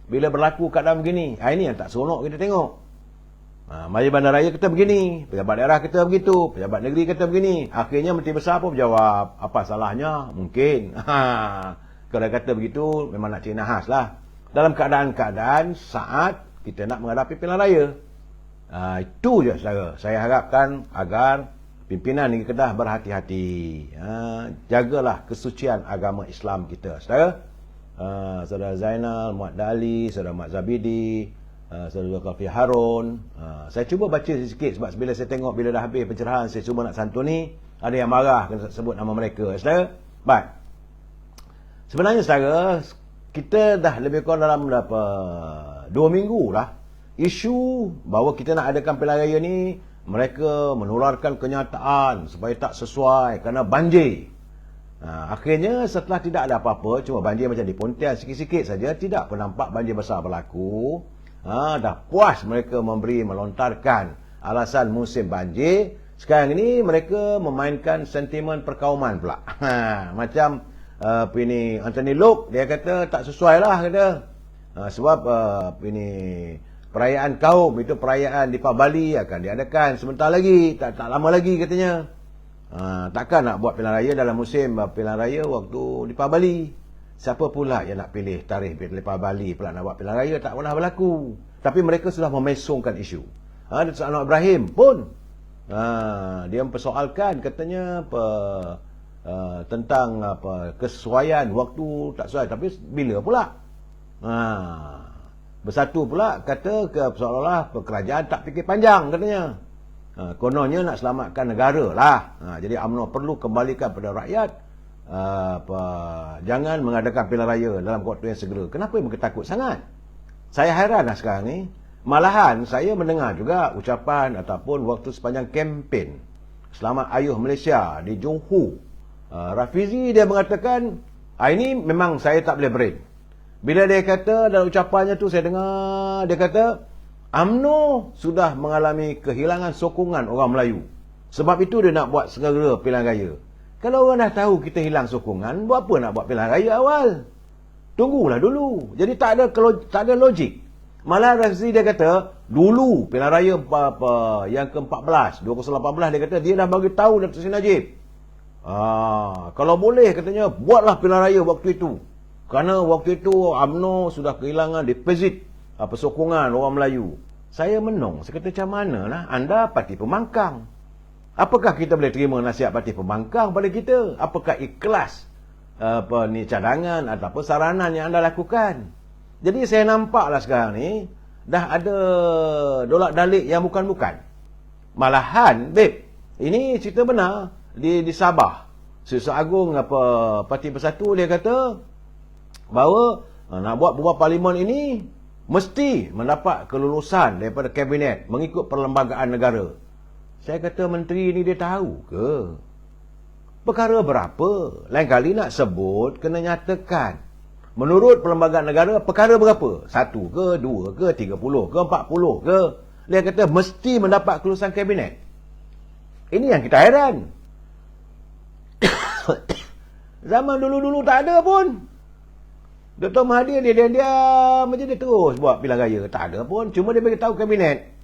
Bila berlaku keadaan begini, ini yang tak seronok kita tengok. Majlis Bandaraya kata begini, pejabat daerah kata begitu, pejabat negeri kata begini. Akhirnya Menteri Besar pun berjawab, apa salahnya? Mungkin. Kalau kata begitu, memang nak cik nahas lah. Dalam keadaan-keadaan saat kita nak menghadapi pilihan raya. Itu je saya harapkan agar pimpinan negeri Kedah berhati-hati. Jagalah kesucian agama Islam kita. Saudara, Saudara Zainal, Muhammad Dali, Saudara Mat Zabidi, Saudara Zulkifli Harun. Saya cuba baca sikit sebab bila saya tengok bila dah habis pencerahan saya cuba nak santuni, ada yang marah kena sebut nama mereka. Saudara, baik. Sebenarnya saudara, kita dah lebih kurang dalam berapa 2 minggu lah isu bahawa kita nak adakan pilihan raya ni, mereka menularkan kenyataan supaya tak sesuai kerana banjir. Akhirnya setelah tidak ada apa-apa, cuma banjir macam di Pontian sikit-sikit saja, tidak pun nampak banjir besar berlaku. Dah puas mereka melontarkan alasan musim banjir. Sekarang ini mereka memainkan sentimen perkauman pula. Macam ini Anthony Loke, dia kata tak sesuai lah kata. Sebab ini perayaan kaum itu, perayaan di Bali akan diadakan sebentar lagi, tak lama lagi katanya. Takkan nak buat pilihan raya dalam musim pilihan raya waktu di Bali. Siapa pula yang nak pilih tarikh lepas Bali pula nak buat pilihan raya, tak pernah berlaku. Tapi mereka sudah memesongkan isu. Datuk Anwar Ibrahim pun dia mempersoalkan katanya tentang kesesuaian waktu tak sesuai. Tapi bila pula? Bersatu pula kata seolah-olah kerajaan tak fikir panjang katanya. Kononnya nak selamatkan negara lah. Jadi UMNO perlu kembalikan pada rakyat. Jangan mengadakan pilihan raya dalam waktu yang segera. Kenapa mereka takut sangat? Saya heran lah sekarang ni. Malahan saya mendengar juga ucapan ataupun waktu sepanjang kempen Selamat Ayuh Malaysia di Johor, Rafizi dia mengatakan ini memang saya tak boleh brain. Bila dia kata dalam ucapannya tu saya dengar dia kata UMNO sudah mengalami kehilangan sokongan orang Melayu. Sebab itu dia nak buat segera pilihan raya. Kalau orang dah tahu kita hilang sokongan, buat apa nak buat pilihan raya awal? Tunggulah dulu. Jadi tak ada logik. Malah Rafizi dia kata, dulu pilihan raya yang ke-14, 2018 dia kata dia dah bagi tahu Datuk Seri Najib. Kalau boleh katanya buatlah pilihan raya waktu itu. Kerana waktu itu UMNO sudah kehilangan deposit sokongan orang Melayu. Saya menong. Saya kata macam mana lah? Anda parti pembangkang. Apakah kita boleh terima nasihat parti pembangkang pada kita? Apakah ikhlas cadangan ataupun saranan yang anda lakukan? Jadi saya nampaklah sekarang ni dah ada dolak dalik yang bukan-bukan. Malahan, ini cerita benar di Sabah. Sesat Agung Parti Bersatu dia kata bahawa nak buat buah parlimen ini mesti mendapat kelulusan daripada kabinet mengikut perlembagaan negara. Saya kata menteri ni dia tahu ke? Perkara berapa? Lain kali nak sebut, kena nyatakan. Menurut perlembagaan negara, perkara berapa? 1 ke, 2 ke, 30 ke, 40 ke? Dia kata mesti mendapat kelulusan kabinet. Ini yang kita heran. Zaman dulu-dulu tak ada pun. Dr. Mahathir dia macam dia terus buat pilihan raya. Tak ada pun. Cuma dia beritahu kabinet.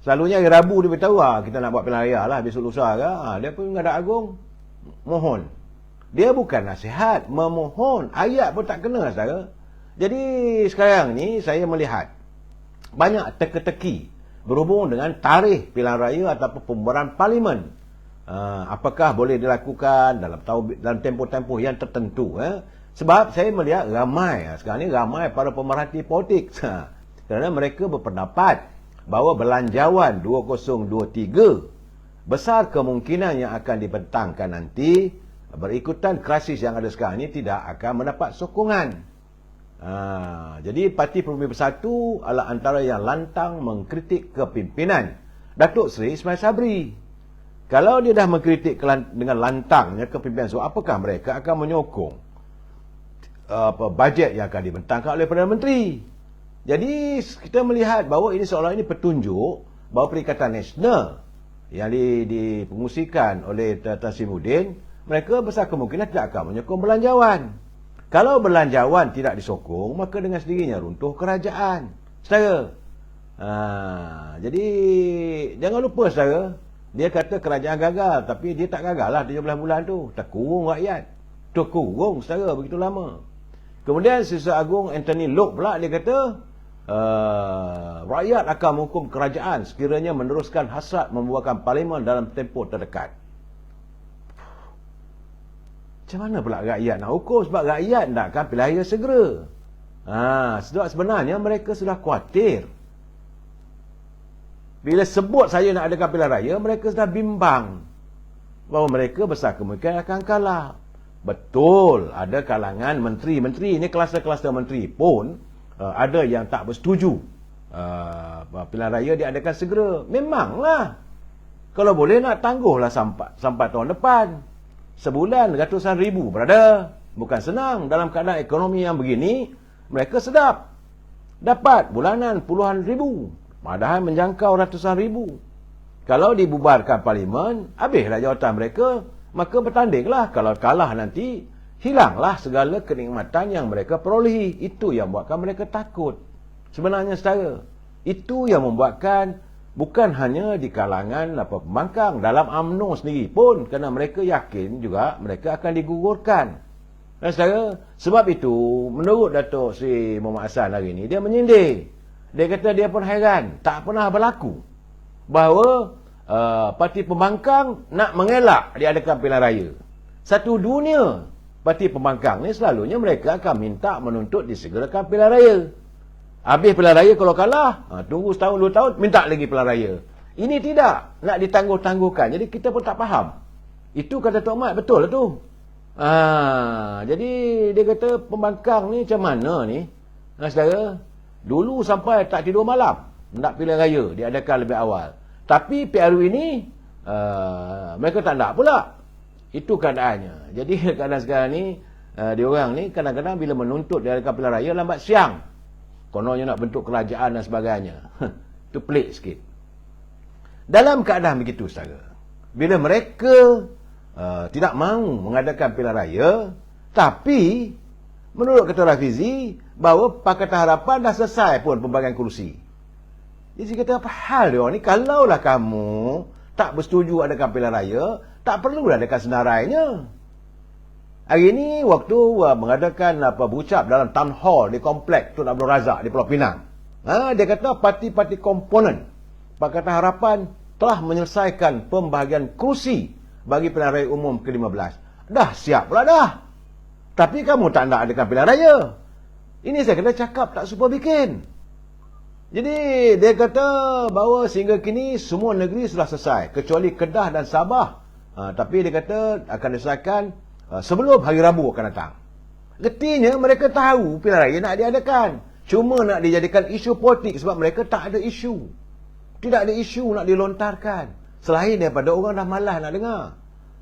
Selalunya hari Rabu dia beritahu kita nak buat pilihan raya lah besok lusa ke. Dia pun menghadap Agung mohon. Dia bukan nasihat, memohon. Ayat pun tak kena saudara. Jadi sekarang ni saya melihat banyak teka-teki berhubung dengan tarikh pilihan raya ataupun pembubaran parlimen. Apakah boleh dilakukan dalam tempoh-tempoh yang tertentu. Sebab saya melihat sekarang ni ramai para pemerhati politik. Kerana mereka berpendapat bahawa belanjawan 2023 besar kemungkinan yang akan dibentangkan nanti berikutan krisis yang ada sekarang ini tidak akan mendapat sokongan. Jadi Parti Peribumi Bersatu adalah antara yang lantang mengkritik kepimpinan Datuk Seri Ismail Sabri. Kalau dia dah mengkritik dengan lantangnya kepimpinan, so apakah mereka akan menyokong bajet yang akan dibentangkan oleh Perdana Menteri? Jadi kita melihat bahawa ini seolah ini petunjuk bahawa Perikatan Nasional yang dipengusikan oleh Tan Sri Muhyiddin, mereka besar kemungkinan tidak akan menyokong belanjawan. Kalau belanjawan tidak disokong, maka dengan sendirinya runtuh kerajaan. Saudara. Jadi jangan lupa saudara, dia kata kerajaan gagal, tapi dia tak gagal lah 17 bulan tu. Terkurung rakyat. Terkurung saudara begitu lama. Kemudian Sisa Agung Anthony Loke pula dia kata, rakyat akan menghukum kerajaan sekiranya meneruskan hasrat membuahkan parlimen dalam tempoh terdekat. Macam mana pula rakyat nak hukum? Sebab rakyat nakkan pilihan raya segera. Sebab sebenarnya mereka sudah khawatir. Bila sebut saya nak adakan pilihan raya, mereka sudah bimbang bahawa mereka besar kemungkinan akan kalah. Betul, ada kalangan menteri-menteri, ini kluster-kluster menteri pun ada yang tak bersetuju pilihan raya diadakan segera. Memanglah. Kalau boleh nak tangguhlah sampai tahun depan. Sebulan ratusan ribu, brother. Bukan senang. Dalam keadaan ekonomi yang begini, mereka sedap dapat bulanan puluhan ribu, padahal menjangkau ratusan ribu. Kalau dibubarkan parlimen, habislah jawatan mereka, maka bertandinglah. Kalau kalah nanti, hilanglah segala kenikmatan yang mereka perolehi. Itu yang buatkan mereka takut. Sebenarnya saudara, itu yang membuatkan bukan hanya di kalangan pembangkang, dalam UMNO sendiri pun, kerana mereka yakin juga mereka akan digugurkan. Dan saudara, sebab itu menurut Datuk Seri Muhammad Hassan hari ini, dia menyindir. Dia kata dia pun heran, tak pernah berlaku bahawa parti pembangkang nak mengelak diadakan pilihan raya. Satu dunia parti pembangkang ni selalunya mereka akan minta menuntut disegerakan pilihan raya. Habis pilihan raya kalau kalah, tunggu setahun 2 tahun, minta lagi pilihan raya. Ini tidak, nak ditangguh-tangguhkan. Jadi kita pun tak faham. Itu kata Tok Mat, betul lah tu. Jadi dia kata pembangkang ni macam mana ni? Saudara, dulu sampai tak tidur malam nak pilihan raya diadakan lebih awal. Tapi PRU ini mereka tak nak pula. Itu keadaannya. Jadi keadaan sekarang ni, diorang ni kadang-kadang bila menuntut diadakan pilihan raya lambat siang. Kononnya nak bentuk kerajaan dan sebagainya. Itu pelik sikit. Dalam keadaan begitu saudara, bila mereka tidak mahu mengadakan pilihan raya, tapi menurut Ketua Rafizi bahawa Pakatan Harapan dah selesai pun pembagian kerusi. Jadi kata apa hal dia ni? Kalaulah kamu tak bersetuju adakan pilihan raya, tak perlulah adakan senarainya. Hari ini waktu mengadakan berucap dalam town hall di komplek Tun Abdul Razak di Pulau Pinang. Dia kata parti-parti komponen Pakatan Harapan telah menyelesaikan pembahagian kerusi bagi pilihan raya umum ke-15. Dah siap pula dah. Tapi kamu tak nak adakan pilihan raya. Ini saya kena cakap tak super bikin. Jadi dia kata bahawa sehingga kini semua negeri sudah selesai kecuali Kedah dan Sabah. Tapi dia kata akan diselesaikan sebelum hari Rabu akan datang. Artinya mereka tahu pilihan raya nak diadakan. Cuma nak dijadikan isu politik sebab mereka tak ada isu. Tidak ada isu nak dilontarkan. Selain daripada orang dah malas nak dengar.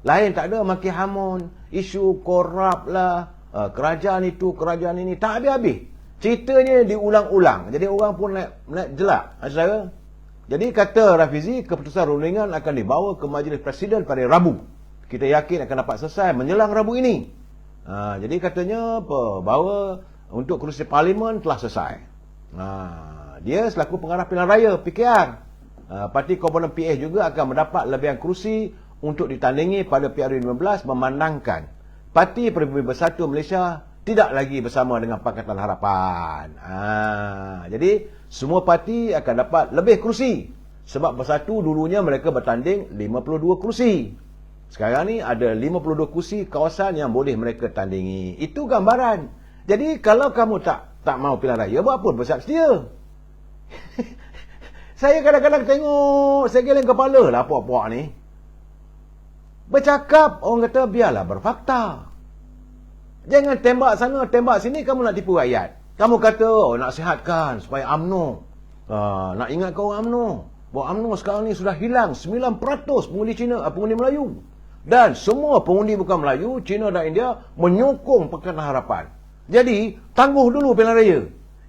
Lain tak ada maki hamun, isu korup lah, kerajaan itu, kerajaan ini. Tak habis-habis. Ceritanya diulang-ulang. Jadi orang pun naik jelak. Saudara. Jadi kata Rafizi, keputusan rundingan akan dibawa ke Majlis Presiden pada Rabu. Kita yakin akan dapat selesai menjelang Rabu ini. Jadi katanya bahawa untuk kerusi parlimen telah selesai. Dia selaku pengarah pilihan raya PKR, parti komponen PS juga akan mendapat lebihan kerusi untuk ditandingi pada PRU 15 memandangkan Parti Peribumi Bersatu Malaysia tidak lagi bersama dengan Pakatan Harapan. Jadi semua parti akan dapat lebih kerusi. Sebab Bersatu dulunya mereka bertanding 52 kerusi. Sekarang ni ada 52 kursi kawasan yang boleh mereka tandingi. Itu gambaran. Jadi kalau kamu tak mau pilihan raya, buat apa bersiap sedia? Saya kadang-kadang tengok, saya geleng kepala lah puak-puak ni. Bercakap, orang kata biarlah berfakta. Jangan tembak sana, tembak sini, kamu nak tipu rakyat. Kamu kata, nak sihatkan supaya UMNO. Nak ingatkan orang UMNO. Bahawa UMNO sekarang ni sudah hilang 9% pengundi Cina, pengundi Melayu. Dan semua pengundi bukan Melayu, Cina dan India menyokong Pakatan Harapan. Jadi, tangguh dulu pilihan raya.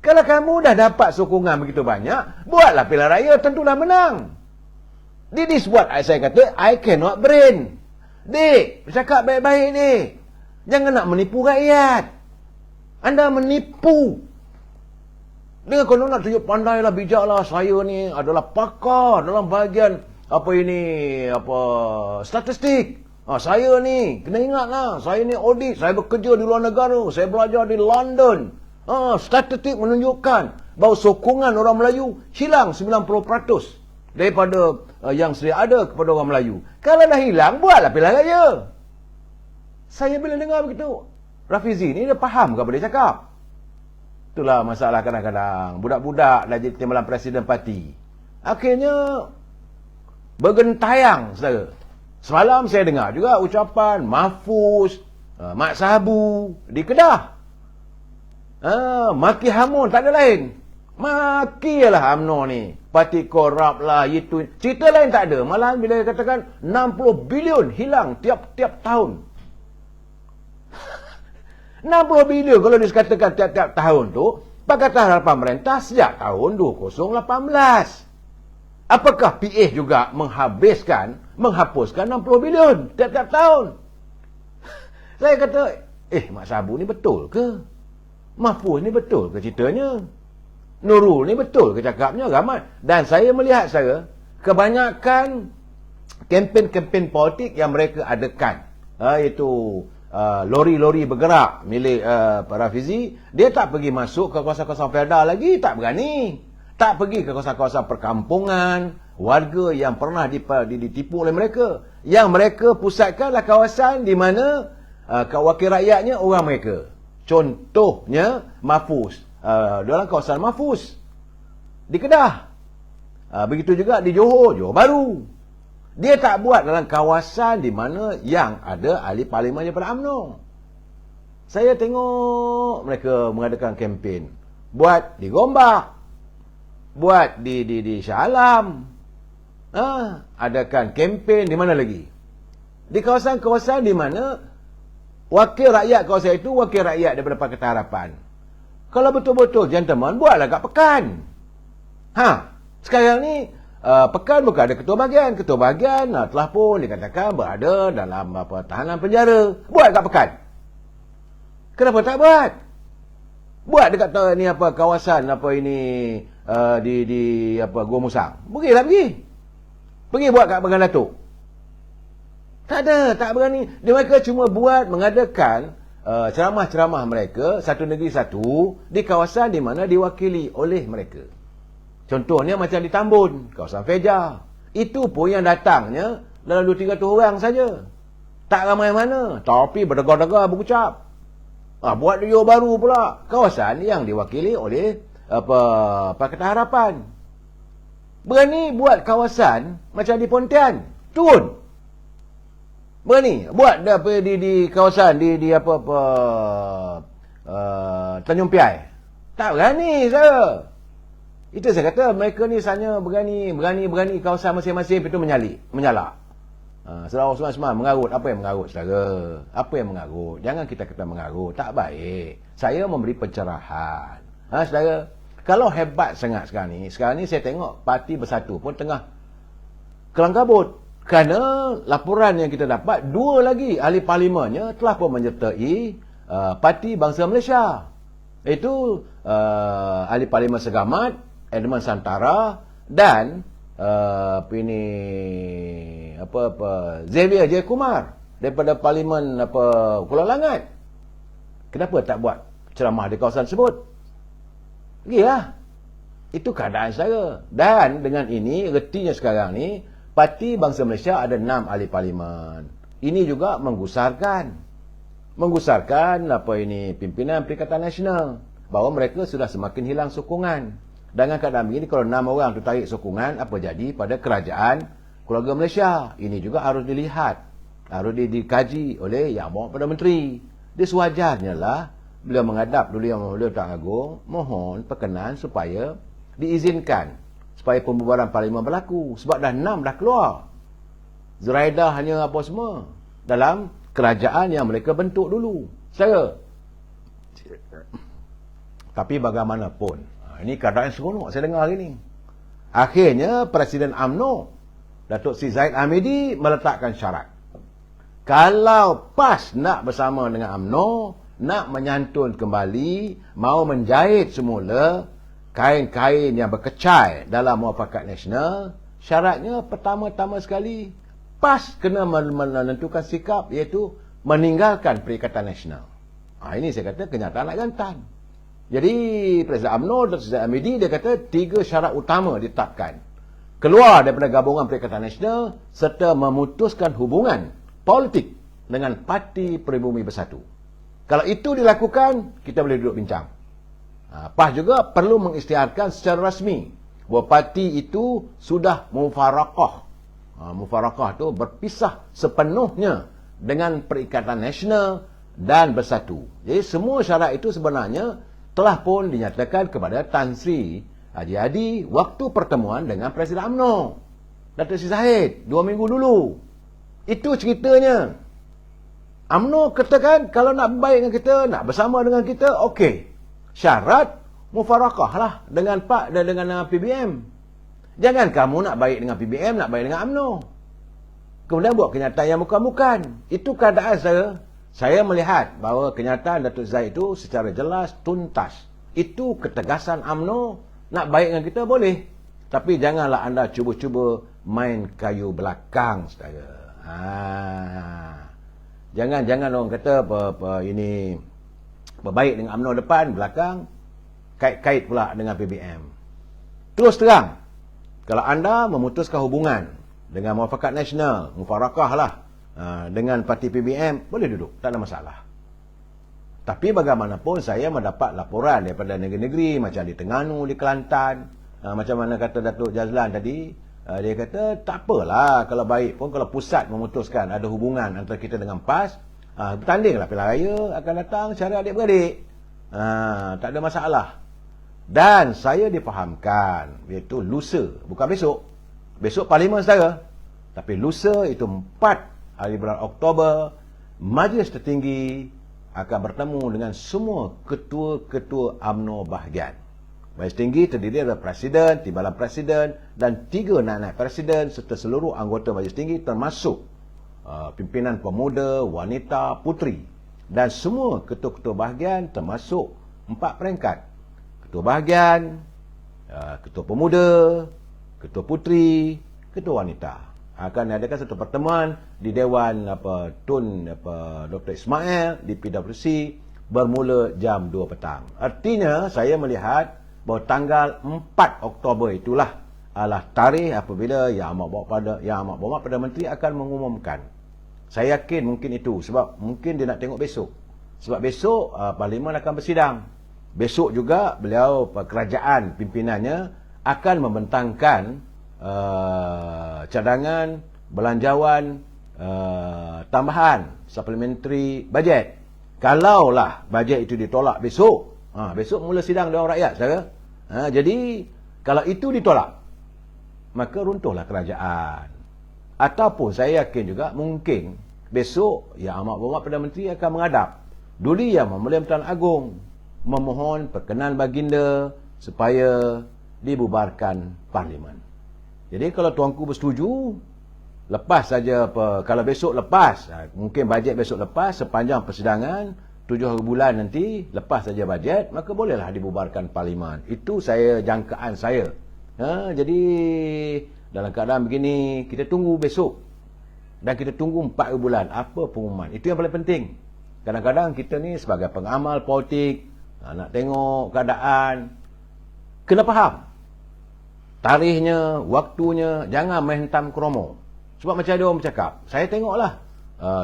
Kalau kamu dah dapat sokongan begitu banyak, buatlah pilihan raya, tentulah menang. This is what saya kata, I cannot brain. Dik, bercakap baik-baik, dik. Jangan nak menipu rakyat. Anda menipu. Dengan kalau nak tunjuk pandailah, bijaklah, saya ni adalah pakar dalam bahagian statistik. Saya ni, kena ingatlah, saya ni audit, saya bekerja di luar negara, saya belajar di London. Statistik menunjukkan bahawa sokongan orang Melayu hilang 90% daripada yang sedia ada kepada orang Melayu. Kalau dah hilang, buatlah pilihan raya. Saya bila dengar begitu, Rafizi ni dia faham ke apa dia cakap? Itulah masalah kadang-kadang. Budak-budak dah jadi timbalan presiden parti. Akhirnya, bergentayang, saudara. Semalam saya dengar juga ucapan Mahfuz, Mak Sabu di Kedah. Maki hamun, tak ada lain. Maki lah UMNO ni. Parti korup lah, itu. Cerita lain tak ada. Malah bila dia katakan 60 bilion hilang tiap-tiap tahun. 60 bilion kalau dikatakan tiap-tiap tahun tu, Pakatan Harapan merintah sejak tahun 2018. Apakah PA juga menghapuskan 60 bilion tiap-tiap tahun? Saya kata, Mak Sabu ni betul ke? Mahfuz ni betul ke ceritanya? Nurul ni betul ke cakapnya? Ramai. Dan saya melihat, kebanyakan kempen-kempen politik yang mereka adakan, iaitu lori-lori bergerak milik Rafizi, dia tak pergi masuk ke kawasan-kawasan feodal lagi, tak berani. Tak pergi ke kawasan-kawasan perkampungan, warga yang pernah ditipu oleh mereka. Yang mereka pusatkanlah kawasan di mana wakil rakyatnya orang mereka. Contohnya Mahfuz, dalam kawasan Mahfuz di Kedah. Begitu juga di Johor Baru. Dia tak buat dalam kawasan di mana yang ada ahli parlimen daripada UMNO. Saya tengok mereka mengadakan kempen. Buat di Gombak, buat di Shah Alam. Adakan kempen di mana lagi? Di kawasan-kawasan di mana wakil rakyat kawasan itu wakil rakyat daripada Pakatan Harapan. Kalau betul-betul gentleman, buatlah kat Pekan. Sekarang ni Pekan bukan ada ketua bahagian. Ketua bahagian telah pun dikatakan berada dalam tahanan penjara. Buat kat Pekan. Kenapa tak buat? Buat dekat kawasan di Gua Musang. Pergi. Pergi buat kat Pekan Datuk. Tak ada, tak berani. Mereka cuma buat mengadakan ceramah-ceramah mereka satu negeri satu di kawasan di mana diwakili oleh mereka. Contohnya macam di Tambun, kawasan Feja. Itu pun yang datangnya dalam 200-300 orang saja. Tak ramai mana, tapi berdegar-degar berucap. Buat di Johor Baru pula, kawasan yang diwakili oleh Pakatan Harapan. Berani buat kawasan macam di Pontian, turun. Berani buat di kawasan di Tanjung Piai. Tak berani saya. Itu saya kata mereka ni hanya berani kawasan masing-masing itu menyalak. Saudara Osman Ismail mengarut. Apa yang mengarut, saudara? Apa yang mengarut? Jangan kita kata mengarut, tak baik. Saya memberi pencerahan. Saudara, kalau hebat sangat sekarang ni saya tengok Parti Bersatu pun tengah kelang kabut. Kerana laporan yang kita dapat, 2 lagi ahli parlimennya telah pun menyertai Parti Bangsa Malaysia. Itu ahli parlimen Segamat, Edmund Santara dan Xavier J. Kumar daripada parlimen Kuala Langat. Kenapa tak buat ceramah di kawasan tersebut? Pergilah. Itu keadaan saya. Dan dengan ini, retinya sekarang ni, Parti Bangsa Malaysia ada 6 ahli parlimen. Ini juga menggusarkan pimpinan Perikatan Nasional bahawa mereka sudah semakin hilang sokongan. Dengan keadaan begini, kalau 6 orang tu tarik sokongan, apa jadi pada kerajaan keluarga Malaysia? Ini juga harus dilihat, harus dikaji oleh yang bawa pada menteri. Dia sewajarnya lah beliau menghadap dulu yang Mulia Tuan Agong, mohon perkenan supaya diizinkan supaya pembubaran parlimen berlaku. Sebab dah 6 dah keluar. Zuraidah hanya apa semua dalam kerajaan yang mereka bentuk dulu. Tapi bagaimanapun, ini keadaan seronok saya dengar hari ni. Akhirnya Presiden UMNO Datuk Seri Zahid Hamidi meletakkan syarat. Kalau PAS nak bersama dengan UMNO, nak menyantun kembali, mau menjahit semula kain-kain yang berkecai dalam Muafakat Nasional, syaratnya pertama-tama sekali PAS kena menentukan sikap, iaitu meninggalkan Perikatan Nasional. Ini saya kata kenyataan nak jantan. Jadi Presiden UMNO Datuk Seri Hamidi dia kata 3 syarat utama ditetapkan. Keluar daripada gabungan Perikatan Nasional serta memutuskan hubungan politik dengan Parti Peribumi Bersatu. Kalau itu dilakukan, kita boleh duduk bincang. PAS juga perlu mengisytiharkan secara rasmi bahawa parti itu sudah mufarakah. Mufarakah itu berpisah sepenuhnya dengan Perikatan Nasional dan Bersatu. Jadi semua syarat itu sebenarnya telah pun dinyatakan kepada Tan Sri Haji Hadi waktu pertemuan dengan Presiden UMNO Datuk Seri Zahid 2 minggu dulu. Itu ceritanya. UMNO katakan kalau nak baik dengan kita, nak bersama dengan kita, okey. Syarat mufarakah lah dengan Pak dan dengan PBM. Jangan kamu nak baik dengan PBM, nak baik dengan UMNO. Kemudian buat kenyataan yang bukan-bukan. Itu keadaan saya. Saya melihat bahawa kenyataan Datuk Zahid itu secara jelas, tuntas. Itu ketegasan UMNO, nak baik dengan kita boleh. Tapi janganlah anda cuba-cuba main kayu belakang, saudara. Jangan orang kata ini berbaik dengan UMNO depan, belakang, kait-kait pula dengan PBM. Terus terang, kalau anda memutuskan hubungan dengan Muafakat Nasional, mufarakah lah, dengan parti PBM, boleh duduk, tak ada masalah. Tapi bagaimanapun saya mendapat laporan daripada negeri-negeri macam di Terengganu, di Kelantan, macam mana kata Datuk Jazlan tadi, dia kata tak apalah kalau baik pun kalau pusat memutuskan ada hubungan antara kita dengan PAS, bertandinglah pilihan raya akan datang secara adik-beradik, tak ada masalah. Dan saya difahamkan iaitu lusa, bukan besok parlimen saudara, tapi lusa itu 4 hari bulan Oktober, Majlis Tertinggi akan bertemu dengan semua ketua-ketua UMNO bahagian. Majlis Tinggi terdiri dari Presiden, Timbalan Presiden dan 3 naib Presiden serta seluruh anggota Majlis Tinggi termasuk pimpinan pemuda, wanita, puteri dan semua ketua-ketua bahagian termasuk 4 peringkat. Ketua bahagian, ketua pemuda, ketua puteri, ketua wanita. Akan adakan satu pertemuan di Dewan Tun Dr. Ismail di PWC bermula jam 2 petang. Artinya saya melihat bahawa tanggal 4 Oktober itulah adalah tarikh apabila Yang Amat Berhormat Perdana Menteri akan mengumumkan. Saya yakin mungkin itu sebab mungkin dia nak tengok besok. Sebab besok Parlimen akan bersidang. Besok juga beliau kerajaan pimpinannya akan membentangkan cadangan belanjawan tambahan supplementary budget. Kalaulah bajet itu ditolak besok, besok mula sidang Dewan Rakyat, saudara. Jadi kalau itu ditolak, maka runtuhlah kerajaan. Ataupun saya yakin juga mungkin besok Yang Amat Berhormat Perdana Menteri akan menghadap Duli Yang Memulia Tuan Agong memohon perkenan baginda supaya dibubarkan Parlimen. Jadi kalau tuanku bersetuju, lepas saja kalau besok lepas, mungkin bajet besok lepas sepanjang persidangan 7 bulan nanti lepas saja bajet, maka bolehlah dibubarkan Parlimen. Itu jangkaan saya. Jadi dalam keadaan begini kita tunggu besok dan kita tunggu 4 bulan apa pengumuman. Itu yang paling penting. Kadang-kadang kita ni sebagai pengamal politik nak tengok keadaan, kena faham tarikhnya, waktunya, jangan main hentam kromo. Sebab macam ada orang bercakap, saya tengoklah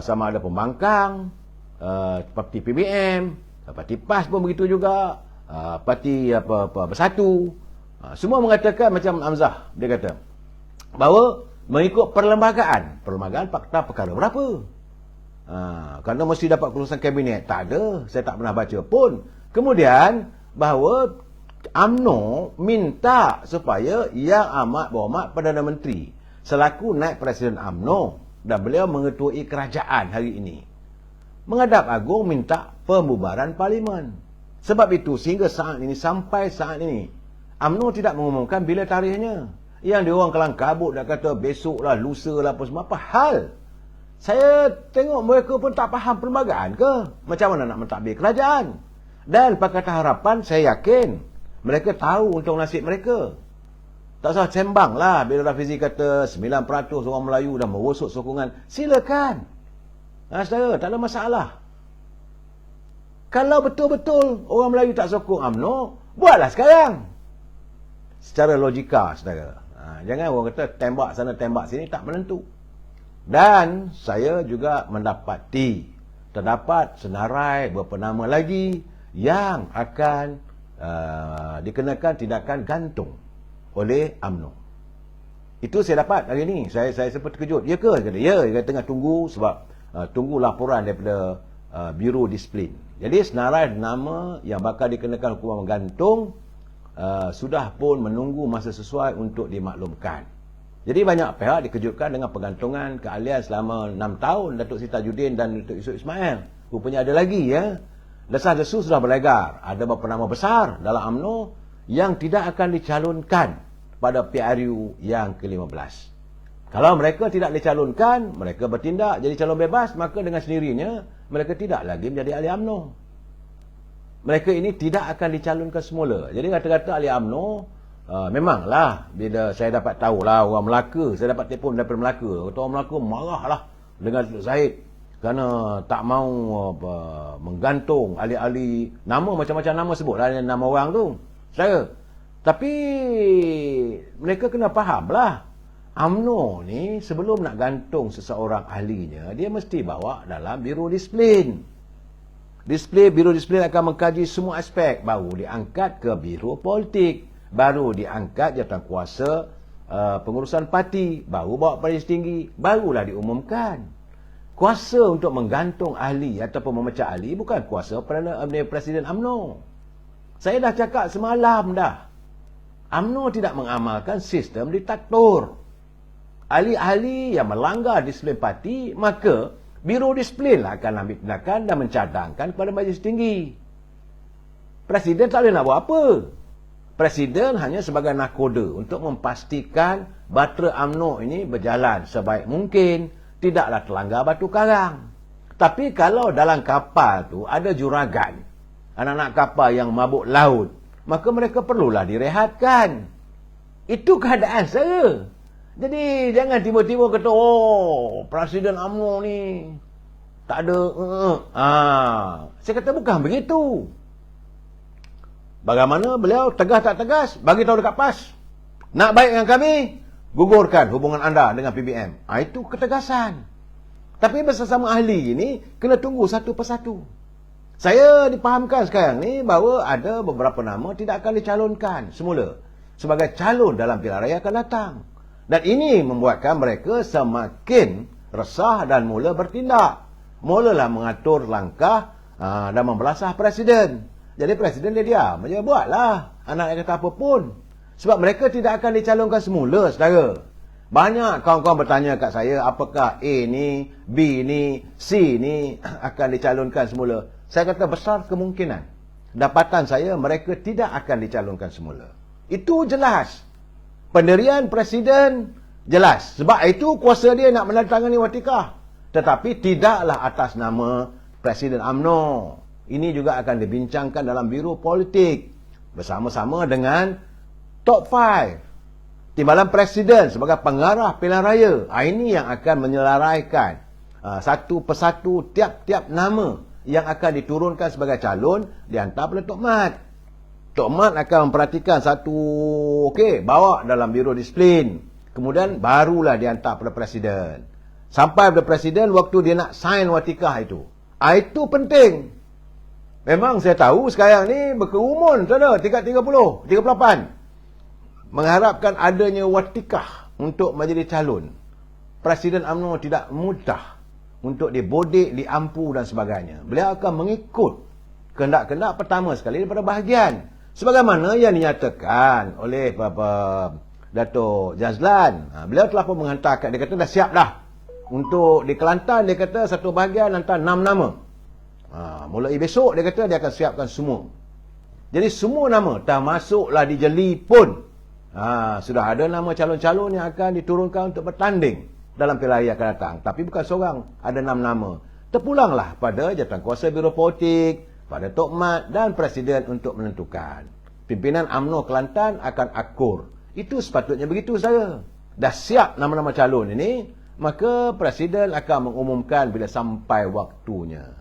sama ada pembangkang, parti PBM, parti PAS pun begitu juga, parti Bersatu, semua mengatakan macam Hamzah, dia kata bahawa mengikut perlembagaan fakta perkara berapa. Kerana mesti dapat keputusan kabinet. Tak ada, saya tak pernah baca pun. Kemudian bahawa UMNO minta supaya Yang Amat Berhormat Perdana Menteri selaku naib Presiden UMNO, dan beliau mengetuai kerajaan hari ini, menghadap agung minta pembubaran parlimen. Sebab itu sehingga saat ini, sampai saat ini, UMNO tidak mengumumkan bila tarikhnya. Yang dia orang kelang kabut dah kata besok lah, lusa lah, apa semua. Apa hal? Saya tengok mereka pun tak faham perlembagaan ke? Macam mana nak mentadbir kerajaan? Dan Pakatan Harapan saya yakin mereka tahu untung nasib mereka. Tak usah sembang lah bila Rafizi kata 9% orang Melayu dah merosot sokongan. Silakan. Saudara, tak ada masalah. Kalau betul-betul orang Melayu tak sokong UMNO, buatlah sekarang. Secara logika, saudara. Jangan orang kata tembak sana tembak sini, tak menentu. Dan saya juga mendapati terdapat senarai beberapa nama lagi yang akan dikenakan tindakan gantung oleh UMNO. Itu saya dapat hari ini. Saya sempat terkejut. Ya ke? Ya, dia tengah tunggu sebab tunggu laporan daripada Biro Disiplin. Jadi senarai nama yang bakal dikenakan hukuman gantung sudah pun menunggu masa sesuai untuk dimaklumkan. Jadi banyak pihak dikejutkan dengan penggantungan keahlian selama 6 tahun Datuk Seri Tajuddin dan Datuk Yusof Ismail. Rupanya ada lagi ya. Desas-desus sudah berlegar. Ada beberapa nama besar dalam UMNO yang tidak akan dicalonkan pada PRU yang ke-15. Kalau mereka tidak dicalonkan, mereka bertindak jadi calon bebas, maka dengan sendirinya mereka tidak lagi menjadi ahli UMNO. Mereka ini tidak akan dicalonkan semula. Jadi kata-kata ahli UMNO, memanglah bila saya dapat tahulah orang Melaka, saya dapat telefon daripada Melaka, kata orang Melaka marahlah dengan Datuk Zahid kerana tak mau menggantung ahli-ahli nama, macam-macam nama sebutlah nama orang tu. Saya. Tapi mereka kena fahamlah, UMNO ni sebelum nak gantung seseorang ahlinya, dia mesti bawa dalam Biro Disiplin. Biro Disiplin akan mengkaji semua aspek, baru diangkat ke Biro Politik, baru diangkat jawatan kuasa pengurusan parti, baru bawa Majlis Tinggi, barulah diumumkan. Kuasa untuk menggantung ahli ataupun memecah ahli bukan kuasa Presiden UMNO. Saya dah cakap semalam dah. UMNO tidak mengamalkan sistem diktator. Ahli-ahli yang melanggar disiplin parti, maka Biro Disiplin lah akan ambil tindakan dan mencadangkan kepada Majlis Tinggi. Presiden tak boleh nak buat apa. Presiden hanya sebagai nakoda untuk memastikan bahtera UMNO ini berjalan sebaik mungkin, tidaklah terlanggar batu karang. Tapi kalau dalam kapal tu ada juragan, anak-anak kapal yang mabuk laut, maka mereka perlulah direhatkan. Itu keadaan saya. Jadi jangan tiba-tiba kata, oh, Presiden UMNO ni tak ada. Saya kata bukan begitu. Bagaimana beliau tegas tak tegas, bagi tahu dekat PAS. Nak baik dengan kami, gugurkan hubungan anda dengan PBM. Itu ketegasan. Tapi bersama ahli ini kena tunggu satu persatu. Saya dipahamkan sekarang ni bahawa ada beberapa nama tidak akan dicalonkan semula sebagai calon dalam pilihan raya akan datang. Dan ini membuatkan mereka semakin resah dan mula bertindak. Mulalah mengatur langkah dan membelasah Presiden. Jadi Presiden dia diam aja, buatlah. Anak yang kata apa pun. Sebab mereka tidak akan dicalonkan semula, saudara. Banyak kawan-kawan bertanya kat saya, apakah A ni, B ni, C ni akan dicalonkan semula. Saya kata besar kemungkinan. Dapatan saya, mereka tidak akan dicalonkan semula. Itu jelas. Pendirian Presiden jelas. Sebab itu kuasa dia nak menandatangani watikah. Tetapi tidaklah atas nama Presiden UMNO. Ini juga akan dibincangkan dalam Biro Politik bersama-sama dengan Top 5. Timbalan Presiden sebagai pengarah pilihan raya. Ini yang akan menyelaraikan satu persatu tiap-tiap nama yang akan diturunkan sebagai calon dihantar pada Tok Mat. Tok Mat akan memperhatikan satu, bawa dalam Biro Disiplin. Kemudian barulah dihantar pada Presiden. Sampai pada Presiden waktu dia nak sign watikah itu. Itu penting. Memang saya tahu sekarang ni berkerumun, saudara, tingkat 30, 38. Mengharapkan adanya watikah untuk menjadi calon. Presiden UMNO tidak mudah untuk dibodik, diampu dan sebagainya. Beliau akan mengikut kehendak-kehendak pertama sekali daripada bahagian. Sebagaimana yang dinyatakan oleh Dato' Jazlan. Beliau telah pun menghantarkan, dia kata dah siap dah. Untuk di Kelantan, dia kata satu bahagian hantar 6 nama. Mulai besok, dia kata dia akan siapkan semua. Jadi semua nama, termasuklah di Jeli pun. Sudah ada nama calon-calon yang akan diturunkan untuk bertanding dalam pilihan raya akan datang. Tapi bukan seorang, ada 6 nama. Terpulanglah pada jawatankuasa Biro Politik, pada Tok Mat dan Presiden untuk menentukan. Pimpinan UMNO Kelantan akan akur. Itu sepatutnya begitu saya. Dah siap nama-nama calon ini, maka Presiden akan mengumumkan bila sampai waktunya.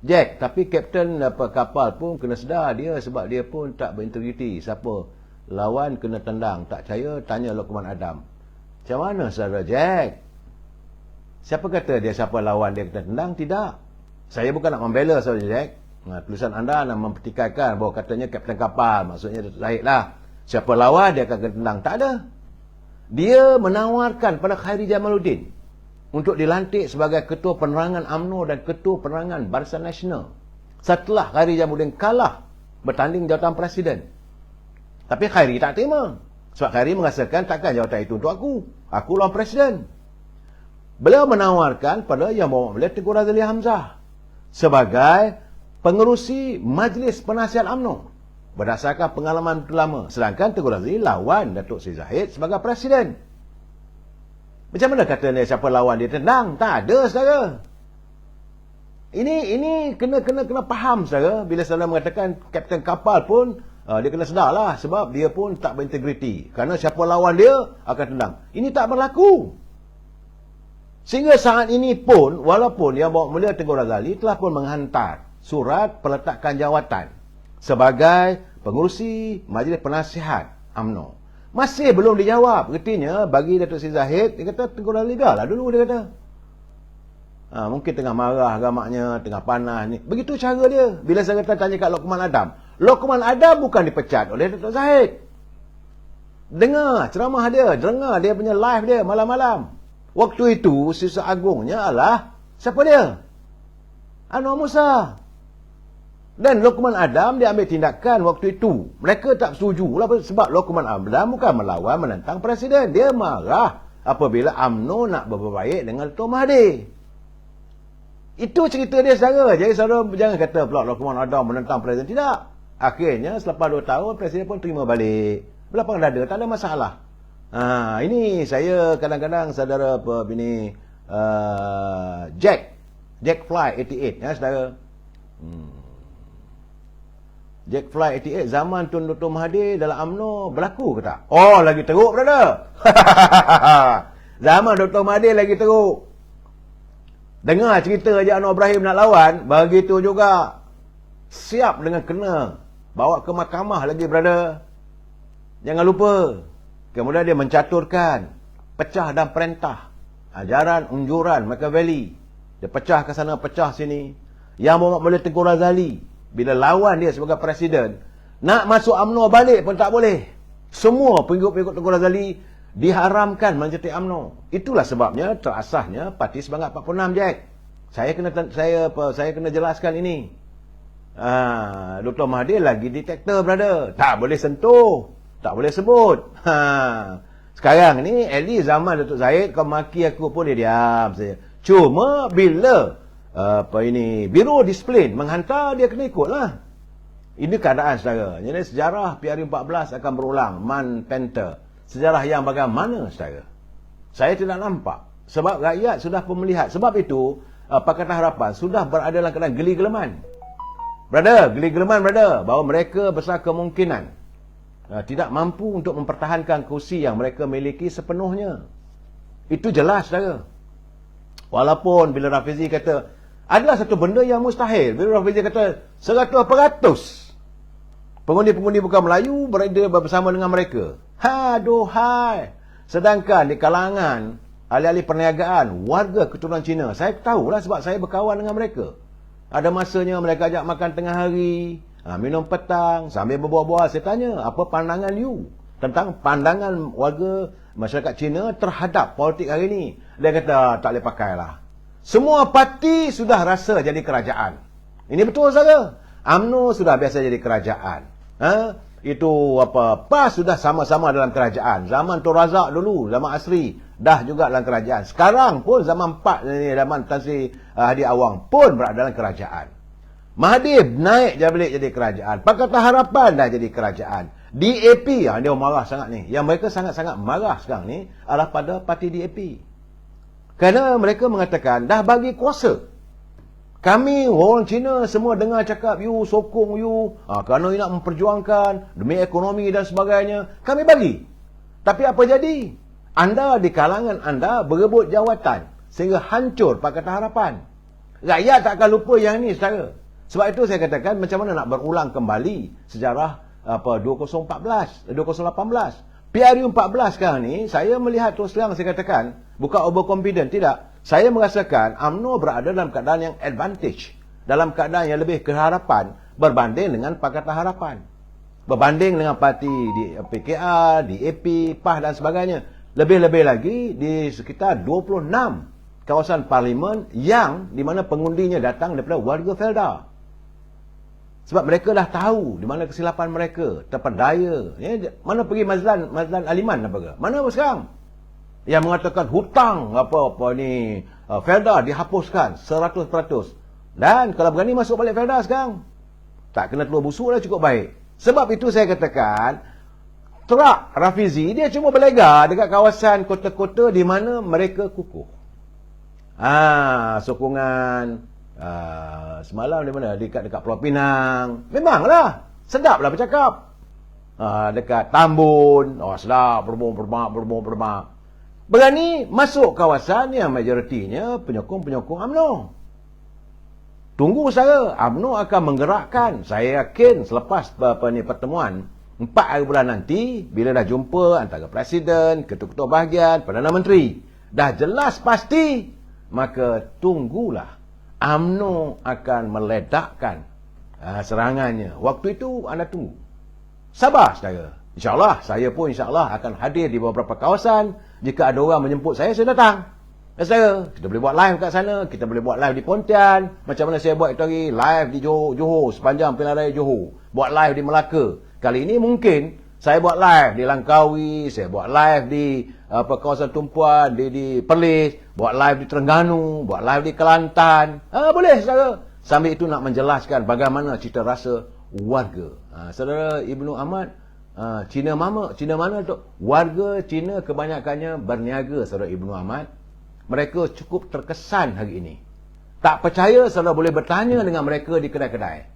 Jack, tapi Kapten kapal pun kena sedar dia sebab dia pun tak berintegriti. Siapa lawan kena tendang. Tak percaya, tanya Lokman Adam. Macam mana saudara Jack? Siapa kata dia siapa lawan dia kena tendang? Tidak. Saya bukan nak membela saudara Jack. Tulisan anda nak mempertikaikan bahawa katanya Kapten kapal. Maksudnya Zahid lah. Siapa lawan dia akan kena tendang. Tak ada. Dia menawarkan pada Khairi Jamaluddin untuk dilantik sebagai Ketua Penerangan UMNO dan Ketua Penerangan Barisan Nasional setelah Khairi Jamaluddin kalah bertanding jawatan Presiden. Tapi Khairi tak terima. Sebab Khairi merasakan takkan jawatan itu untuk aku. Aku lawan Presiden. Beliau menawarkan pada yang bawa beliau Tengku Razali Hamzah sebagai pengerusi Majlis Penasihat UMNO berdasarkan pengalaman lama. Sedangkan Tengku Razali lawan Datuk Seri Zahid sebagai Presiden. Macam mana kata dia siapa lawan dia tendang? Tak ada saudara. Ini kena faham saudara. Bila saudara mengatakan Kapten kapal pun dia kena sedarlah sebab dia pun tak berintegriti. Kerana siapa lawan dia akan tendang. Ini tak berlaku. Sehingga saat ini pun walaupun yang bawa mulia Tengku Razali telah pun menghantar surat peletakan jawatan sebagai pengurusi Majlis Penasihat UMNO. Masih belum dijawab. Artinya, bagi Datuk Seri Zahid, dia kata, Tengku Razali biarlah dulu, dia kata. Mungkin tengah marah agamaknya, tengah panas ni. Begitu cara dia. Bila saya kata tanya kat Lokman Adam. Lokman Adam bukan dipecat oleh Datuk Zahid. Dengar ceramah dia. Dengar dia punya live dia malam-malam. Waktu itu, sisa agungnya adalah, siapa dia? Anwar Musa. Dan Lokman Adam dia ambil tindakan waktu itu. Mereka tak setuju sebab Lokman Adam bukan melawan menentang Presiden. Dia marah apabila UMNO nak berbaik dengan Dato' Mahathir. Itu cerita dia saudara. Jadi saudara jangan kata pula Lokman Adam menentang Presiden. Tidak. Akhirnya selepas 2 tahun Presiden pun terima balik. Belapang dada. Tak ada masalah. Ini saya kadang-kadang saudara bini Jack Fly 88 ya saudara. Jack Fly 88 zaman Tun Dr. Mahathir dalam UMNO berlaku ke tak? Oh, lagi teruk brother. Zaman Dr. Mahathir lagi teruk. Dengar cerita Haji Anwar Ibrahim nak lawan, begitu juga siap dengan kena bawa ke mahkamah lagi brother. Jangan lupa. Kemudian dia mencaturkan pecah dan perintah. Ajaran unjuran Machiavelli. Dia pecah ke sana, pecah sini. Yang bawa boleh Tengku Razali bila lawan dia sebagai Presiden, nak masuk UMNO balik pun tak boleh. Semua pengikut-pengikut Tengku Razali diharamkan menjadi UMNO. Itulah sebabnya terasasnya Parti Semangat 46 Jack. Saya kena jelaskan ini. Dr. Mahathir lagi detektor brother. Tak boleh sentuh, tak boleh sebut. Sekarang ni at least zaman Datuk Zahid kau maki aku pun dia diam saja. Cuma bila Biro Disiplin menghantar, dia kena ikutlah. Ini keadaan saudara. Jadi sejarah PRU14 akan berulang. Man Panther. Sejarah yang bagaimana saudara? Saya tidak nampak. Sebab rakyat sudah pun melihat. Sebab itu, Pakatan Harapan sudah berada dalam keadaan geli-geleman. Geli-geleman bahawa mereka besar kemungkinan tidak mampu untuk mempertahankan kursi yang mereka miliki sepenuhnya. Itu jelas saudara. Walaupun bila Rafizi kata adalah satu benda yang mustahil. Bila Rafizi kata 100% pengundi-pengundi bukan Melayu berada bersama dengan mereka. Aduhai. Sedangkan di kalangan ahli-ahli perniagaan, warga keturunan Cina, saya tahulah sebab saya berkawan dengan mereka. Ada masanya mereka ajak makan tengah hari, minum petang, sambil berbual-bual. Saya tanya, apa pandangan you tentang pandangan warga masyarakat Cina terhadap politik hari ini? Dia kata, tak boleh pakai lah. Semua parti sudah rasa jadi kerajaan. Ini betul saja. UMNO sudah biasa jadi kerajaan. Itu PAS sudah sama-sama dalam kerajaan. Zaman Tun Razak dulu, zaman Asri, dah juga dalam kerajaan. Sekarang pun zaman 4 ni, zaman Tan Sri Hadi Awang pun berada dalam kerajaan. Mahathir naik balik jadi kerajaan. Pakatan Harapan dah jadi kerajaan. DAP, dia marah sangat ni. Yang mereka sangat-sangat marah sekarang ni adalah pada parti DAP. Kerana mereka mengatakan, dah bagi kuasa. Kami orang Cina semua dengar cakap you sokong you kerana you nak memperjuangkan demi ekonomi dan sebagainya. Kami bagi. Tapi apa jadi? Anda di kalangan anda berebut jawatan sehingga hancur Pakatan Harapan. Rakyat tak akan lupa yang ini saudara. Sebab itu saya katakan macam mana nak berulang kembali sejarah 2018. PRU 14 sekarang ni saya melihat terus terang saya katakan bukan overconfident, tidak. Saya merasakan UMNO berada dalam keadaan yang advantage, dalam keadaan yang lebih keharapan berbanding dengan Pakatan Harapan, berbanding dengan parti di PKR, DAP, PAS dan sebagainya. Lebih-lebih lagi di sekitar 26 kawasan parlimen yang di mana pengundinya datang daripada warga Felda. Sebab mereka dah tahu di mana kesilapan mereka, terpedaya. Mana pergi Mazlan Aliman apa ke? Mana sekarang? Yang mengatakan hutang Felda dihapuskan 100%. Dan kalau berani masuk balik Felda sekarang, tak kena telur busuk dah cukup baik. Sebab itu saya katakan, Trak Rafizi dia cuma berlegar dekat kawasan kota-kota di mana mereka kukuh. Sokongan semalam di mana? Dekat Pulau Pinang. Memanglah, sedaplah bercakap. Dekat Tambun, sedap, bermak. Berani masuk kawasan yang majoritinya penyokong-penyokong UMNO. Tunggu saya, UMNO akan menggerakkan. Saya yakin selepas pertemuan 4 hari bulan nanti, bila dah jumpa antara Presiden, Ketua-Ketua Bahagian, Perdana Menteri, dah jelas pasti, maka tunggulah UMNO akan meledakkan serangannya. Waktu itu anda tunggu. Sabar saudara. InsyaAllah, saya pun insyaAllah akan hadir di beberapa kawasan. Jika ada orang menjemput saya datang. Saya, kita boleh buat live kat sana, kita boleh buat live di Pontian. Macam mana saya buat itu hari, live di Johor, sepanjang pilihan raya Johor. Buat live di Melaka. Kali ini mungkin saya buat live di Langkawi, saya buat live di kawasan tumpuan, di Perlis, buat live di Terengganu, buat live di Kelantan. Boleh saudara. Sambil itu nak menjelaskan bagaimana cita rasa warga. Saudara Ibnu Ahmad, Cina mana tu? Warga Cina kebanyakannya berniaga, saudara Ibnu Ahmad. Mereka cukup terkesan hari ini. Tak percaya, saudara boleh bertanya dengan mereka di kedai-kedai.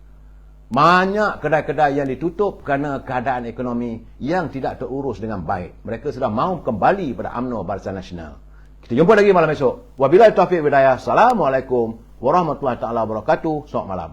Banyak kedai-kedai yang ditutup kerana keadaan ekonomi yang tidak terurus dengan baik. Mereka sudah mahu kembali pada UMNO Barisan Nasional. Kita jumpa lagi malam esok. Wabillahi taufiq wal hidayah. Assalamualaikum warahmatullahi taala wabarakatuh. Selamat malam.